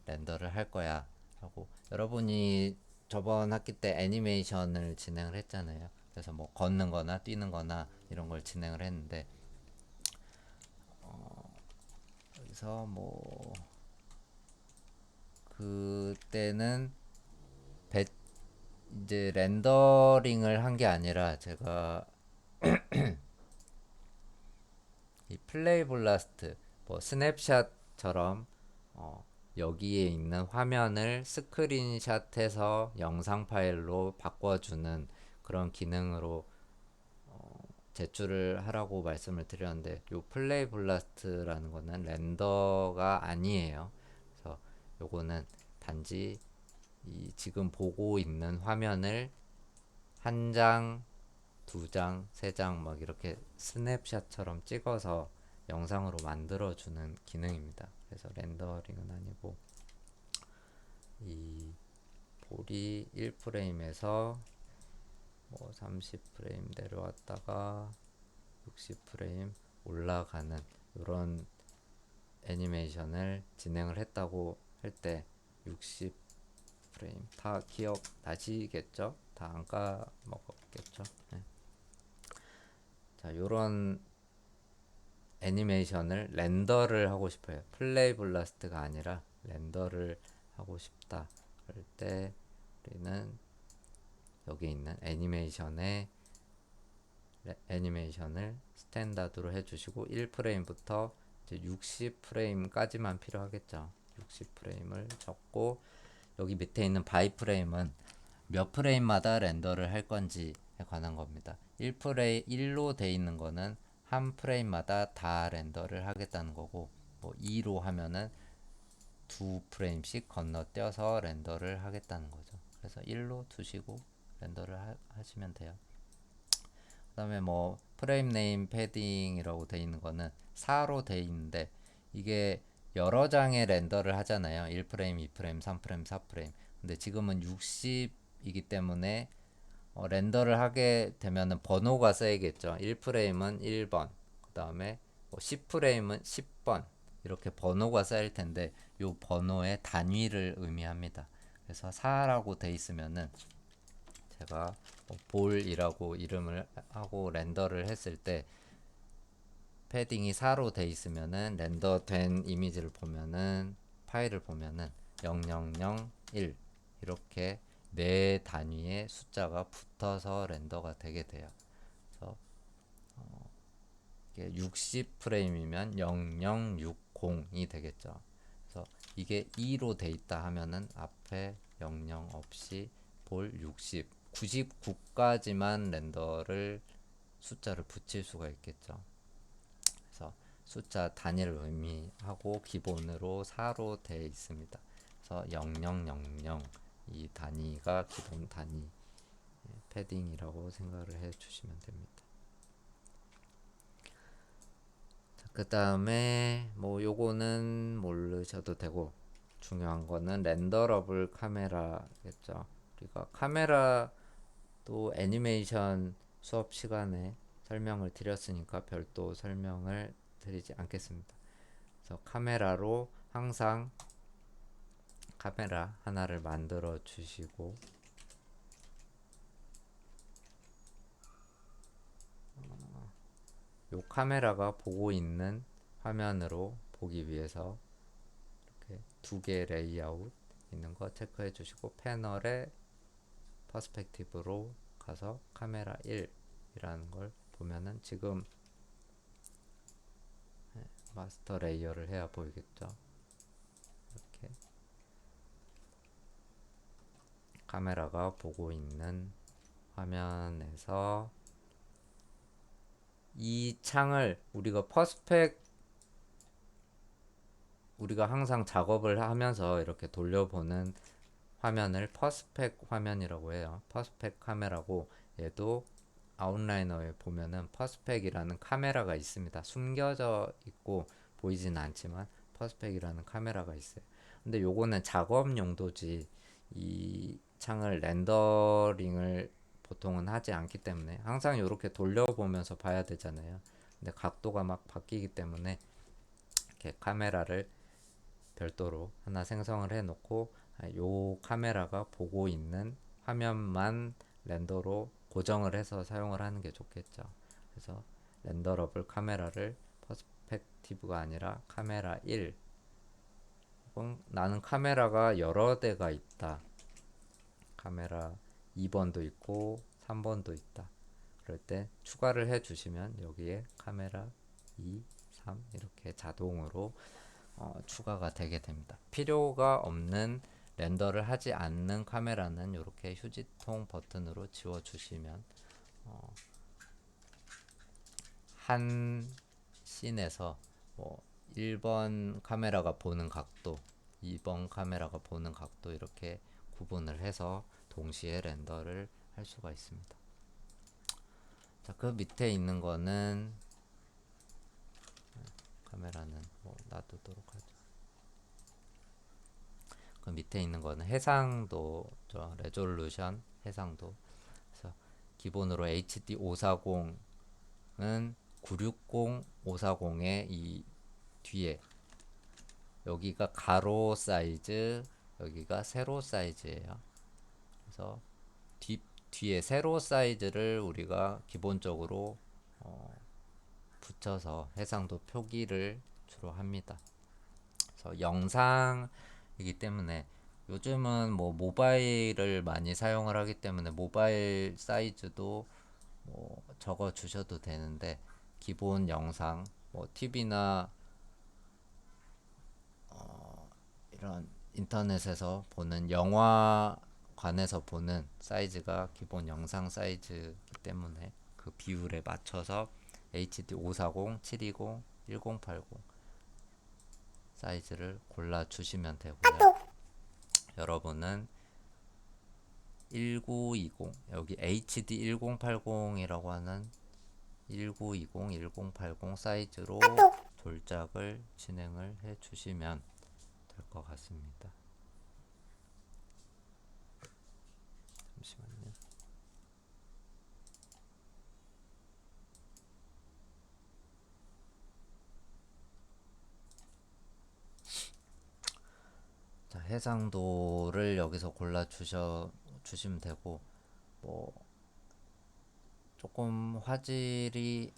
렌더를 할 거야 라고, 여러분이 저번 학기 때 애니메이션을 진행을 했잖아요. 그래서 뭐 걷는 거나 뛰는 거나 이런 걸 진행을 했는데, 여기서 뭐 그때는 배, 이제 렌더링을 한 게 아니라 제가 이 플레이 블라스트, 뭐 스냅샷처럼 여기에 있는 화면을 스크린샷해서 영상 파일로 바꿔주는 그런 기능으로 제출을 하라고 말씀을 드렸는데, 요 플레이 블라스트라는 거는 렌더가 아니에요. 그래서 요거는 단지 이 지금 보고 있는 화면을 한 장, 두 장, 세 장 막 이렇게 스냅샷처럼 찍어서 영상으로 만들어주는 기능입니다. 그래서 렌더링은 아니고, 이 볼이 1프레임에서 뭐 30프레임 내려왔다가 60프레임 올라가는 이런 애니메이션을 진행을 했다고 할 때, 60프레임 다 기억 나시겠죠? 다 안 까먹었겠죠? 네. 자, 요런 애니메이션을 렌더를 하고 싶어요. 플레이 블라스트가 아니라 렌더를 하고 싶다. 그럴 때 우리는 여기 있는 애니메이션을 스탠다드로 해주시고, 1프레임부터 이제 60프레임까지만 필요하겠죠. 60프레임을 적고, 여기 밑에 있는 바이 프레임은 몇 프레임마다 렌더를 할 건지에 관한 겁니다. 1로 돼 있는 거는 한 프레임마다 다 렌더를 하겠다는 거고, 뭐 2로 하면은 두 프레임씩 건너뛰어서 렌더를 하겠다는 거죠. 그래서 1로 두시고 렌더를 하시면 돼요. 그 다음에 뭐 프레임 네임 패딩이라고 돼 있는 거는 4로 돼 있는데, 이게 여러 장의 렌더를 하잖아요. 1프레임, 2프레임, 3프레임, 4프레임. 근데 지금은 60이기 때문에 렌더를 하게 되면은 번호가 써야겠죠. 1프레임은 1번, 그 다음에 뭐 10프레임은 10번, 이렇게 번호가 쌓일 텐데, 요 번호의 단위를 의미합니다. 그래서 4라고 돼 있으면은 제가 볼이라고 이름을 하고 렌더를 했을 때, 패딩이 4로 돼 있으면은 렌더된 이미지를 보면은, 파일을 보면은 0001 이렇게 네 단위의 숫자가 붙어서 렌더가 되게 돼요. 그래서 60프레임이면 0060이 되겠죠. 그래서 이게 2로 돼 있다 하면은 앞에 00 없이 볼 60, 99까지만 렌더를 숫자를 붙일 수가 있겠죠. 그래서 숫자 단위를 의미하고 기본으로 4로 되어 있습니다. 그래서 0000 이 단위가 기본 단위 패딩이라고 생각을 해 주시면 됩니다. 그 다음에 뭐 요거는 모르셔도 되고, 중요한 거는 렌더러블 카메라겠죠. 우리가 카메라 또 애니메이션 수업 시간에 설명을 드렸으니까 별도 설명을 드리지 않겠습니다. 그래서 카메라로 항상 카메라 하나를 만들어 주시고, 요 카메라가 보고 있는 화면으로 보기 위해서 이렇게 두 개 레이아웃 있는 거 체크해 주시고, 패널에 퍼스펙티브로 가서 카메라 1이라는 걸 보면은, 지금 마스터 레이어를 해야 보이겠죠. 이렇게 카메라가 보고 있는 화면에서 이 창을 우리가 항상 작업을 하면서 이렇게 돌려보는 화면을 퍼스펙 화면이라고 해요. 퍼스펙 카메라고, 얘도 아웃라이너에 보면은 퍼스펙이라는 카메라가 있습니다. 숨겨져 있고 보이지는 않지만 퍼스펙이라는 카메라가 있어요. 근데 요거는 작업 용도지, 이 창을 렌더링을 보통은 하지 않기 때문에 항상 이렇게 돌려보면서 봐야 되잖아요. 근데 각도가 막 바뀌기 때문에 이렇게 카메라를 별도로 하나 생성을 해 놓고 요 카메라가 보고 있는 화면만 렌더로 고정을 해서 사용을 하는 게 좋겠죠. 그래서 렌더러블 카메라를 퍼스펙티브가 아니라 카메라 1, 혹은 나는 카메라가 여러 대가 있다, 카메라 2번도 있고 3번도 있다, 그럴 때 추가를 해 주시면 여기에 카메라 2, 3 이렇게 자동으로 추가가 되게 됩니다. 필요가 없는 렌더를 하지 않는 카메라는 이렇게 휴지통 버튼으로 지워 주시면 한 씬에서 뭐 1번 카메라가 보는 각도, 2번 카메라가 보는 각도 이렇게 구분을 해서 동시에 렌더를 할 수가 있습니다. 자, 그 밑에 있는 거는 카메라는 뭐 놔두도록 하죠. 그 밑에 있는 거는 해상도, 레졸루션 해상도. 그래서 기본으로 HD 540은 960 540의 이 뒤에 여기가 가로 사이즈, 여기가 세로 사이즈예요. 그래서 뒤에 세로 사이즈를 우리가 기본적으로 붙여서 해상도 표기를 주로 합니다. 그래서 영상이기 때문에 요즘은 뭐 모바일을 많이 사용을 하기 때문에 모바일 사이즈도 뭐 적어 주셔도 되는데, 기본 영상 뭐 TV나 이런 인터넷에서 보는 영화관에서 보는 사이즈가 기본 영상 사이즈이기 때문에 그 비율에 맞춰서 HD 540, 720, 1080 사이즈를 골라 주시면 되고요. 여러분은 1920, 여기 HD 1080이라고 하는 1920, 1080 사이즈로 돌작을 진행을 해 주시면 될 것 같습니다. 잠시만요. 자, 해상도를 여기서 골라 주시면 되고, 뭐 조금 화질이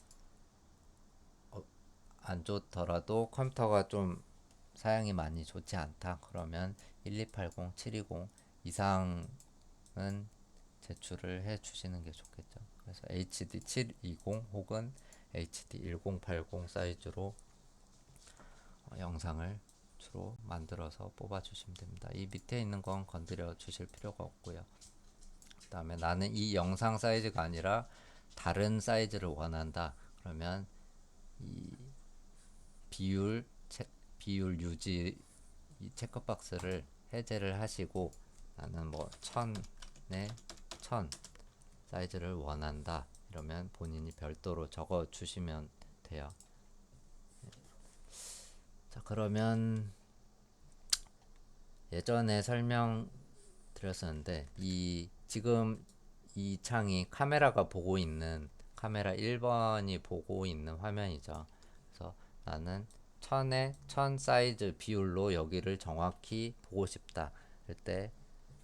안 좋더라도 컴퓨터가 좀 사양이 많이 좋지 않다 그러면 1280, 720 이상은 제출을 해 주시는 게 좋겠죠. 그래서 HD 720 혹은 HD 1080 사이즈로 영상을 주로 만들어서 뽑아 주시면 됩니다. 이 밑에 있는 건 건드려 주실 필요가 없고요. 그 다음에 나는 이 영상 사이즈가 아니라 다른 사이즈를 원한다 그러면 이 비율 비율 유지 이 체크박스를 해제를 하시고, 나는 뭐 1000에 1000 사이즈를 원한다 이러면 본인이 별도로 적어 주시면 돼요. 자, 그러면 예전에 설명드렸었는데 지금 이 창이 카메라가 보고 있는 카메라 1번이 보고 있는 화면이죠. 그래서 나는 1000에 1000 사이즈 비율로 여기를 정확히 보고 싶다 할 때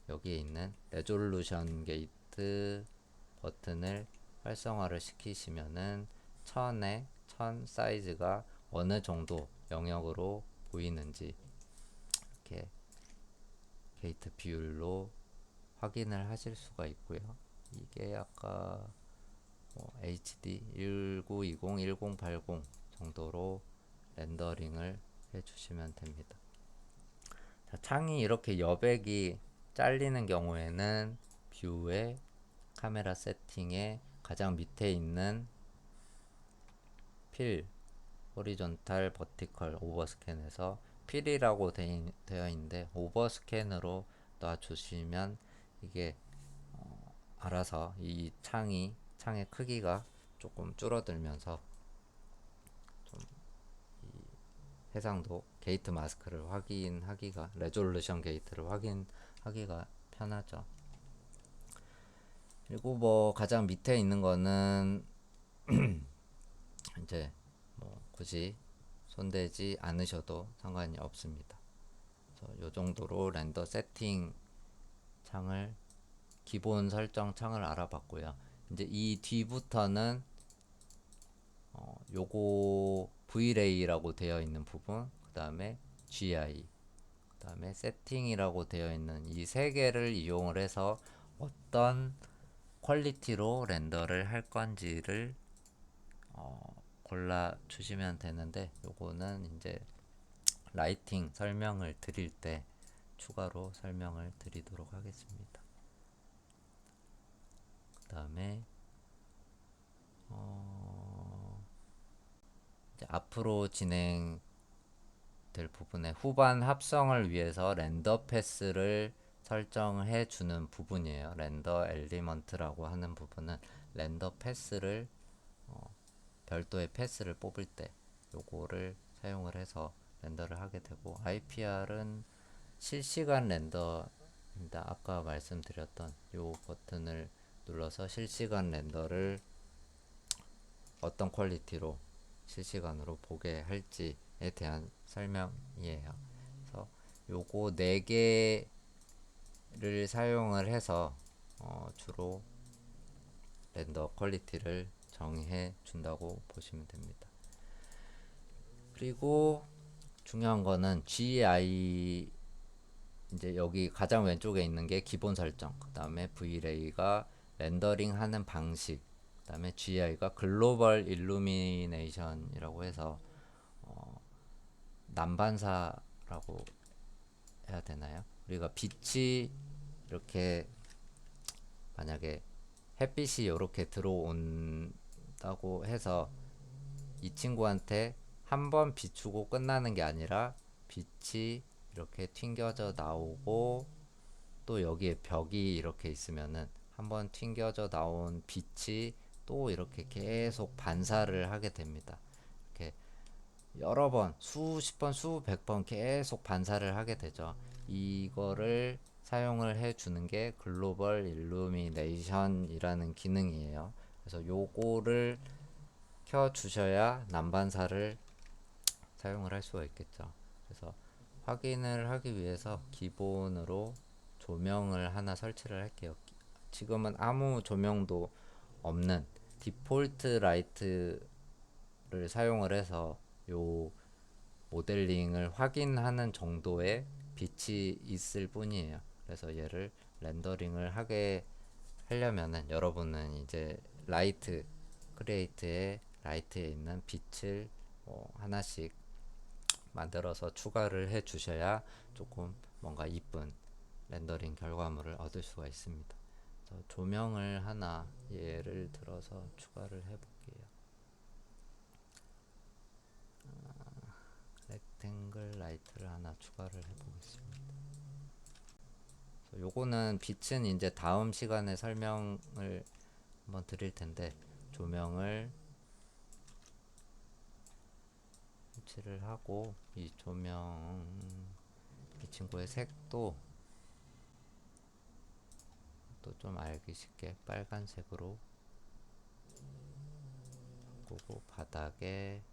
여기에 있는 레졸루션 게이트 버튼을 활성화를 시키시면은 1000에 1000 사이즈가 어느 정도 영역으로 보이는지 이렇게 게이트 비율로 확인을 하실 수가 있고요. 이게 아까 뭐 HD 1920, 1080 정도로 렌더링을 해주시면 됩니다. 자, 창이 이렇게 여백이 잘리는 경우에는 뷰의 카메라 세팅의 가장 밑에 있는 필, 호리존탈, 버티컬, 오버스캔에서 필이라고 되어 있는데 오버스캔으로 놔주시면 이게 알아서 이 창의 크기가 조금 줄어들면서 좀 해상도 게이트 마스크를 확인하기가, 레졸루션 게이트를 확인하기가 편하죠. 그리고 뭐 가장 밑에 있는 거는 이제 뭐 굳이 손대지 않으셔도 상관이 없습니다. 그래서 요 정도로 렌더 세팅 창을 기본 설정 창을 알아봤고요. 이제 이 뒤부터는 요거 Vlay라고 되어 있는 부분, 그 다음에 GI, 그 다음에 세팅이라고 되어 있는 이 세 개를 이용을 해서 어떤 퀄리티로 렌더를 할 건지를 골라 주시면 되는데, 요거는 이제 라이팅 설명을 드릴 때 추가로 설명을 드리도록 하겠습니다. 그 다음에 앞으로 진행될 부분의 후반 합성을 위해서 렌더 패스를 설정해 주는 부분이에요. 렌더 엘리먼트라고 하는 부분은 렌더 패스를 별도의 패스를 뽑을 때 요거를 사용을 해서 렌더를 하게 되고, IPR은 실시간 렌더입니다. 아까 말씀드렸던 요 버튼을 눌러서 실시간 렌더를 어떤 퀄리티로 실시간으로 보게 할지에 대한 설명이에요. 그래서 요거 4개를 사용을 해서 주로 렌더 퀄리티를 정해 준다고 보시면 됩니다. 그리고 중요한 거는 GI, 이제 여기 가장 왼쪽에 있는 게 기본 설정, 그 다음에 Vlay가 렌더링 하는 방식, 그 다음에 GI가 글로벌 일루미네이션이라고 해서 난반사라고 해야 되나요? 우리가 빛이 이렇게 만약에 햇빛이 이렇게 들어온다고 해서 이 친구한테 한 번 비추고 끝나는 게 아니라 빛이 이렇게 튕겨져 나오고, 또 여기에 벽이 이렇게 있으면은 한번 튕겨져 나온 빛이 또 이렇게 계속 반사를 하게 됩니다. 이렇게 여러 번, 수십 번, 수백 번 계속 반사를 하게 되죠. 이거를 사용을 해 주는 게 글로벌 일루미네이션이라는 기능이에요. 그래서 요거를 켜 주셔야 난반사를 사용을 할 수가 있겠죠. 그래서 확인을 하기 위해서 기본으로 조명을 하나 설치를 할게요. 지금은 아무 조명도 없는 디폴트 라이트를 사용을 해서 요 모델링을 확인하는 정도의 빛이 있을 뿐이에요. 그래서 얘를 렌더링을 하게 하려면은 여러분은 이제 라이트 크리에이트의 라이트에 있는 빛을 하나씩 만들어서 추가를 해 주셔야 조금 뭔가 이쁜 렌더링 결과물을 얻을 수가 있습니다. 조명을 하나 예를 들어서 추가를 해 볼게요. 렉탱글 라이트를 하나 추가를 해 보겠습니다. 요거는 빛은 이제 다음 시간에 설명을 한번 드릴 텐데, 조명을 설치를 하고 이 조명, 이 친구의 색도 또 좀 알기 쉽게 빨간색으로 바꾸고, 바닥에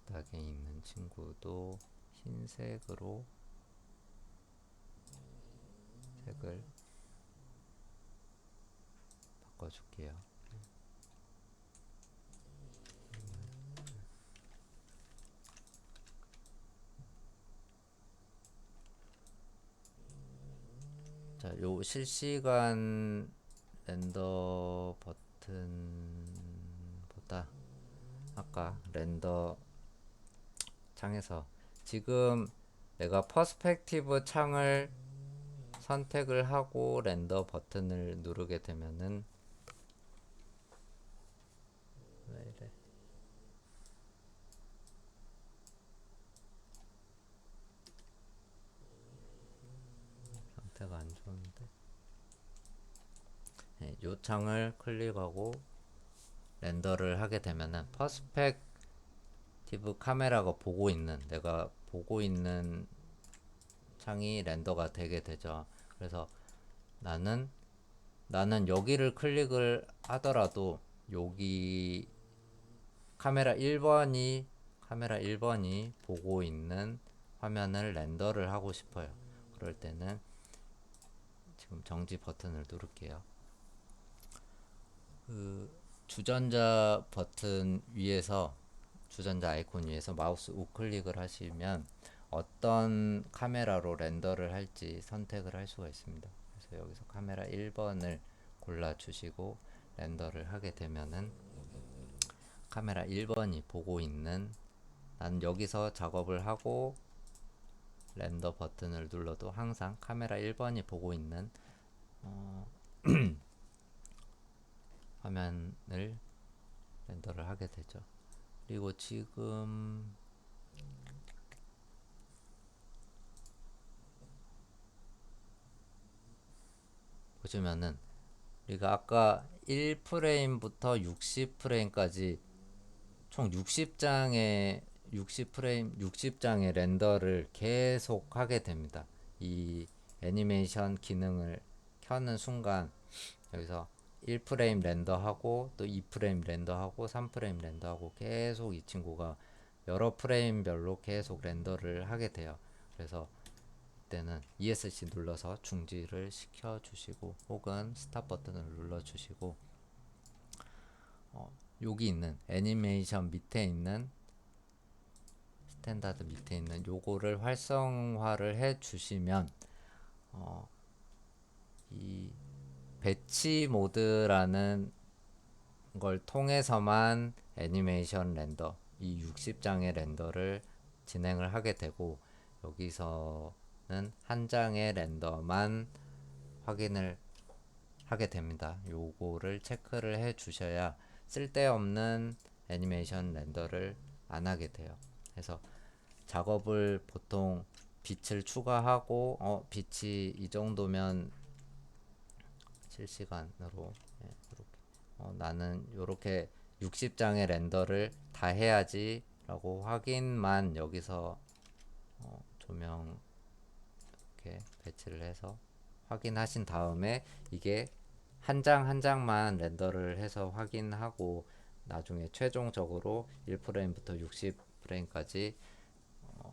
바닥에 있는 친구도 흰색으로 색을 바꿔줄게요. 자, 요 실시간 렌더 버튼보다 아까 렌더 창에서 지금 내가 퍼스펙티브 창을 선택을 하고 렌더 버튼을 누르게 되면은, 왜 이래? 상태가 안 좋은데. 네, 요 창을 클릭하고 렌더를 하게 되면은 퍼스펙티브 카메라가 보고 있는, 내가 보고 있는 창이 렌더가 되게 되죠. 그래서 나는 여기를 클릭을 하더라도 여기 카메라 1번이 보고 있는 화면을 렌더를 하고 싶어요. 그럴 때는 지금 정지 버튼을 누를게요. 그 주전자 버튼 위에서, 주전자 아이콘 위에서 마우스 우클릭을 하시면 어떤 카메라로 렌더를 할지 선택을 할 수가 있습니다. 그래서 여기서 카메라 1번을 골라 주시고 렌더를 하게 되면은 카메라 1번이 보고 있는, 난 여기서 작업을 하고 렌더 버튼을 눌러도 항상 카메라 1번이 보고 있는 화면을 렌더를 하게 되죠. 그리고 지금 보시면은 우리가 아까 1프레임부터 60프레임까지 총 60장의 렌더를 계속 하게 됩니다. 이 애니메이션 기능을 켜는 순간 여기서 1프레임 렌더하고 또 2프레임 렌더하고 3프레임 렌더하고 계속 이 친구가 여러 프레임별로 계속 렌더를 하게 돼요. 그래서 이때는 ESC 눌러서 중지를 시켜주시고 혹은 스탑 버튼을 눌러주시고 여기 있는 애니메이션 밑에 있는 스탠다드 밑에 있는 요거를 활성화를 해 주시면 이 배치 모드라는 걸 통해서만 애니메이션 렌더, 이 60장의 렌더를 진행을 하게 되고 여기서는 한 장의 렌더만 확인을 하게 됩니다. 요거를 체크를 해 주셔야 쓸데없는 애니메이션 렌더를 안 하게 돼요. 그래서 작업을 보통 빛을 추가하고 빛이 이 정도면 실시간으로 이렇게 나는 이렇게 60장의 렌더를 다 해야지 라고 확인만 여기서 조명 이렇게 배치를 해서 확인하신 다음에 이게 한 장 한 장만 렌더를 해서 확인하고 나중에 최종적으로 1프레임부터 60프레임까지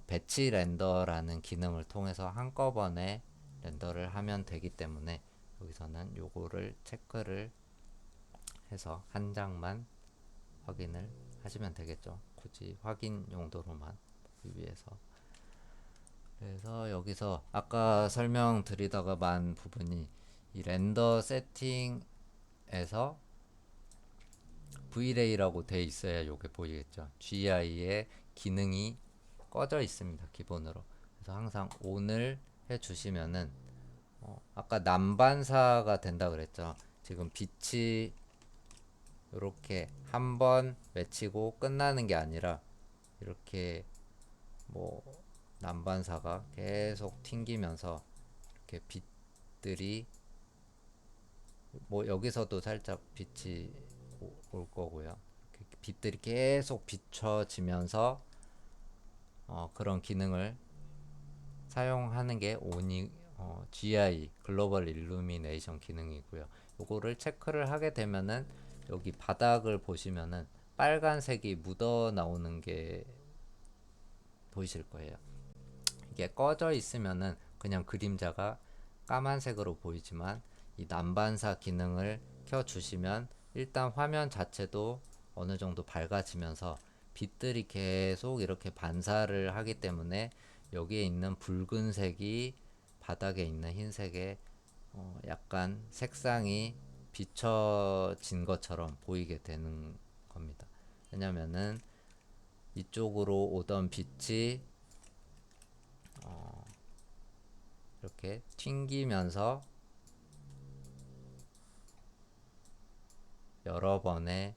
배치 렌더라는 기능을 통해서 한꺼번에 렌더를 하면 되기 때문에 여기서는 요거를 체크를 해서 한 장만 확인을 하시면 되겠죠. 굳이 확인 용도로만 보기 위해서. 그래서 여기서 아까 설명드리다가 만 부분이 이 렌더 세팅에서 Vray라고 돼 있어야 요게 보이겠죠. GI의 기능이 꺼져 있습니다. 기본으로. 그래서 항상 ON을 해 주시면은 아까 난반사가 된다 그랬죠. 지금 빛이 이렇게 한번 맺히고 끝나는 게 아니라 이렇게 뭐 난반사가 계속 튕기면서 이렇게 빛들이 뭐 여기서도 살짝 빛이 올 거고요. 빛들이 계속 비춰지면서 그런 기능을 사용하는 게 GI 글로벌 일루미네이션 기능이고요. 요거를 체크를 하게 되면은 여기 바닥을 보시면은 빨간색이 묻어 나오는 게 보이실 거예요. 이게 꺼져 있으면은 그냥 그림자가 까만색으로 보이지만 이 난반사 기능을 켜 주시면 일단 화면 자체도 어느 정도 밝아지면서 빛들이 계속 이렇게 반사를 하기 때문에 여기에 있는 붉은색이 바닥에 있는 흰색에 약간 색상이 비춰진 것처럼 보이게 되는 겁니다. 왜냐면은 이쪽으로 오던 빛이 이렇게 튕기면서 여러 번의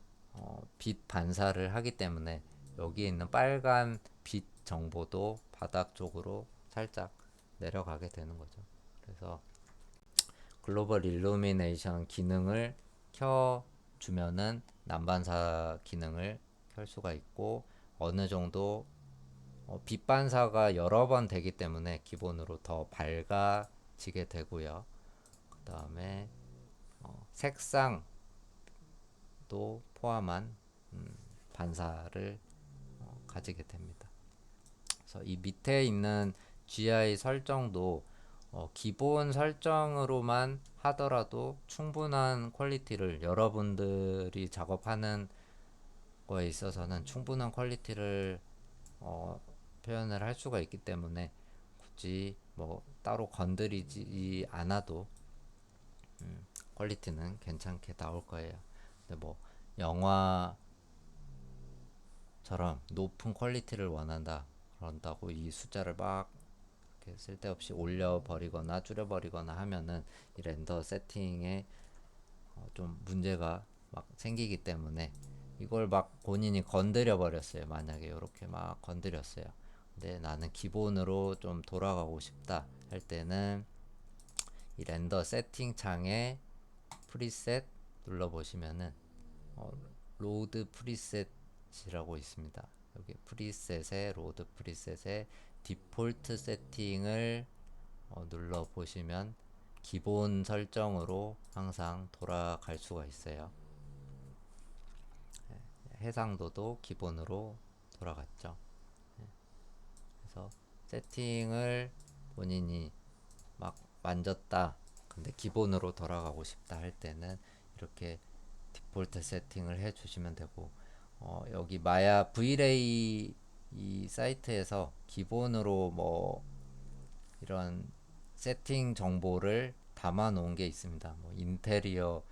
빛 반사를 하기 때문에 여기에 있는 빨간 빛 정보도 바닥 쪽으로 살짝 내려가게 되는 거죠. 그래서 글로벌 일루미네이션 기능을 켜 주면은 난반사 기능을 켤 수가 있고, 어느 정도 빛 반사가 여러 번 되기 때문에 기본으로 더 밝아지게 되고요. 그 다음에 색상도 포함한 반사를 가지게 됩니다. 그래서 이 밑에 있는 GI 설정도 기본 설정으로만 하더라도 충분한 퀄리티를, 여러분들이 작업하는 거에 있어서는 충분한 퀄리티를 표현을 할 수가 있기 때문에 굳이 뭐 따로 건드리지 않아도 퀄리티는 괜찮게 나올 거예요. 근데 뭐 영화처럼 높은 퀄리티를 원한다 그런다고 이 숫자를 막 이렇게 쓸데없이 올려버리거나 줄여버리거나 하면은 이 렌더 세팅에 좀 문제가 막 생기기 때문에, 이걸 막 본인이 건드려 버렸어요. 만약에 이렇게 막 건드렸어요. 근데 나는 기본으로 좀 돌아가고 싶다 할 때는 이 렌더 세팅 창에 프리셋 눌러 보시면은 로드 프리셋이라고 있습니다. 여기 프리셋에 로드 프리셋에 디폴트 세팅을 눌러 보시면 기본 설정으로 항상 돌아갈 수가 있어요. 해상도도 기본으로 돌아갔죠. 그래서 세팅을 본인이 막 만졌다, 근데 기본으로 돌아가고 싶다 할 때는 이렇게 디폴트 세팅을 해 주시면 되고, 여기 마야 Vray 이 사이트에서 기본으로 뭐 이런 세팅 정보를 담아 놓은 게 있습니다. 뭐 인테리어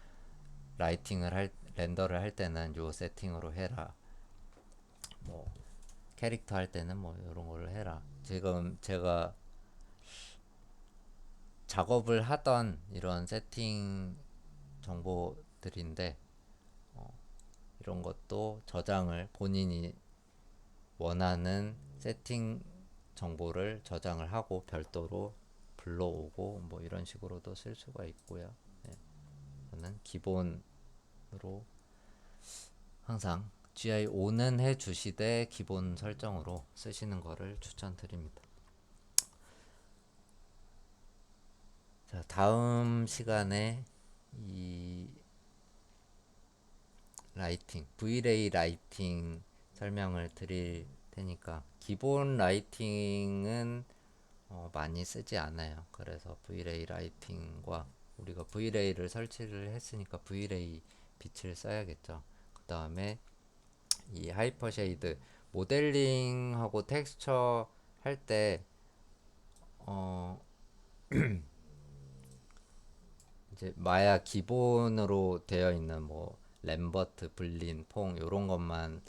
라이팅을 렌더를 할 때는 요 세팅으로 해라, 뭐 캐릭터 할 때는 뭐 이런 걸 해라. 지금 제가 작업을 하던 이런 세팅 정보들인데, 이런 것도 저장을, 본인이 원하는 세팅 정보를 저장을 하고 별도로 불러오고 뭐 이런 식으로도 쓸 수가 있고요. 네, 저는 기본으로 항상 GI5는 해 주시되 기본 설정으로 쓰시는 거를 추천드립니다. 자, 다음 시간에 이 라이팅, Vray 라이팅 설명을 드릴 테니까, 기본 라이팅은 많이 쓰지 않아요. 그래서 Vray 라이팅과, 우리가 Vray를 설치를 했으니까 Vray 빛을 써야겠죠. 그 다음에 이 하이퍼 쉐이드 모델링하고 텍스처 할때 이제 마야 기본으로 되어 있는 뭐 램버트, 블린, 퐁 요런 것만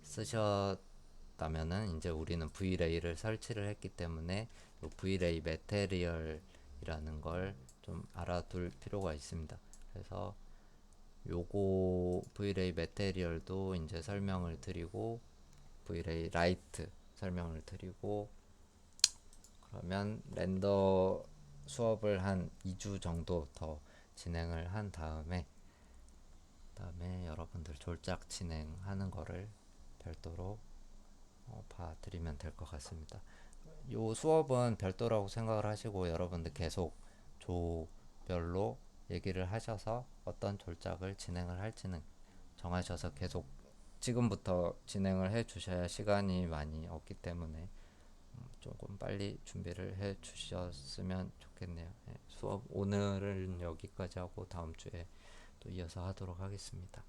쓰셨다면은, 이제 우리는 Vray를 설치를 했기 때문에 요 Vray 메테리얼이라는 걸 좀 알아둘 필요가 있습니다. 그래서 요거 Vray 메테리얼도 이제 설명을 드리고, Vray 라이트 설명을 드리고, 그러면 렌더 수업을 한 2주 정도 더 진행을 한 다음에 여러분들 졸작 진행하는 거를 별도로 봐드리면 될 것 같습니다. 요 수업은 별도라고 생각을 하시고, 여러분들 계속 조별로 얘기를 하셔서 어떤 졸작을 진행을 할지는 정하셔서 계속 지금부터 진행을 해 주셔야 시간이 많이 없기 때문에 조금 빨리 준비를 해 주셨으면 좋겠네요. 네, 수업 오늘은 여기까지 하고 다음 주에 또 이어서 하도록 하겠습니다.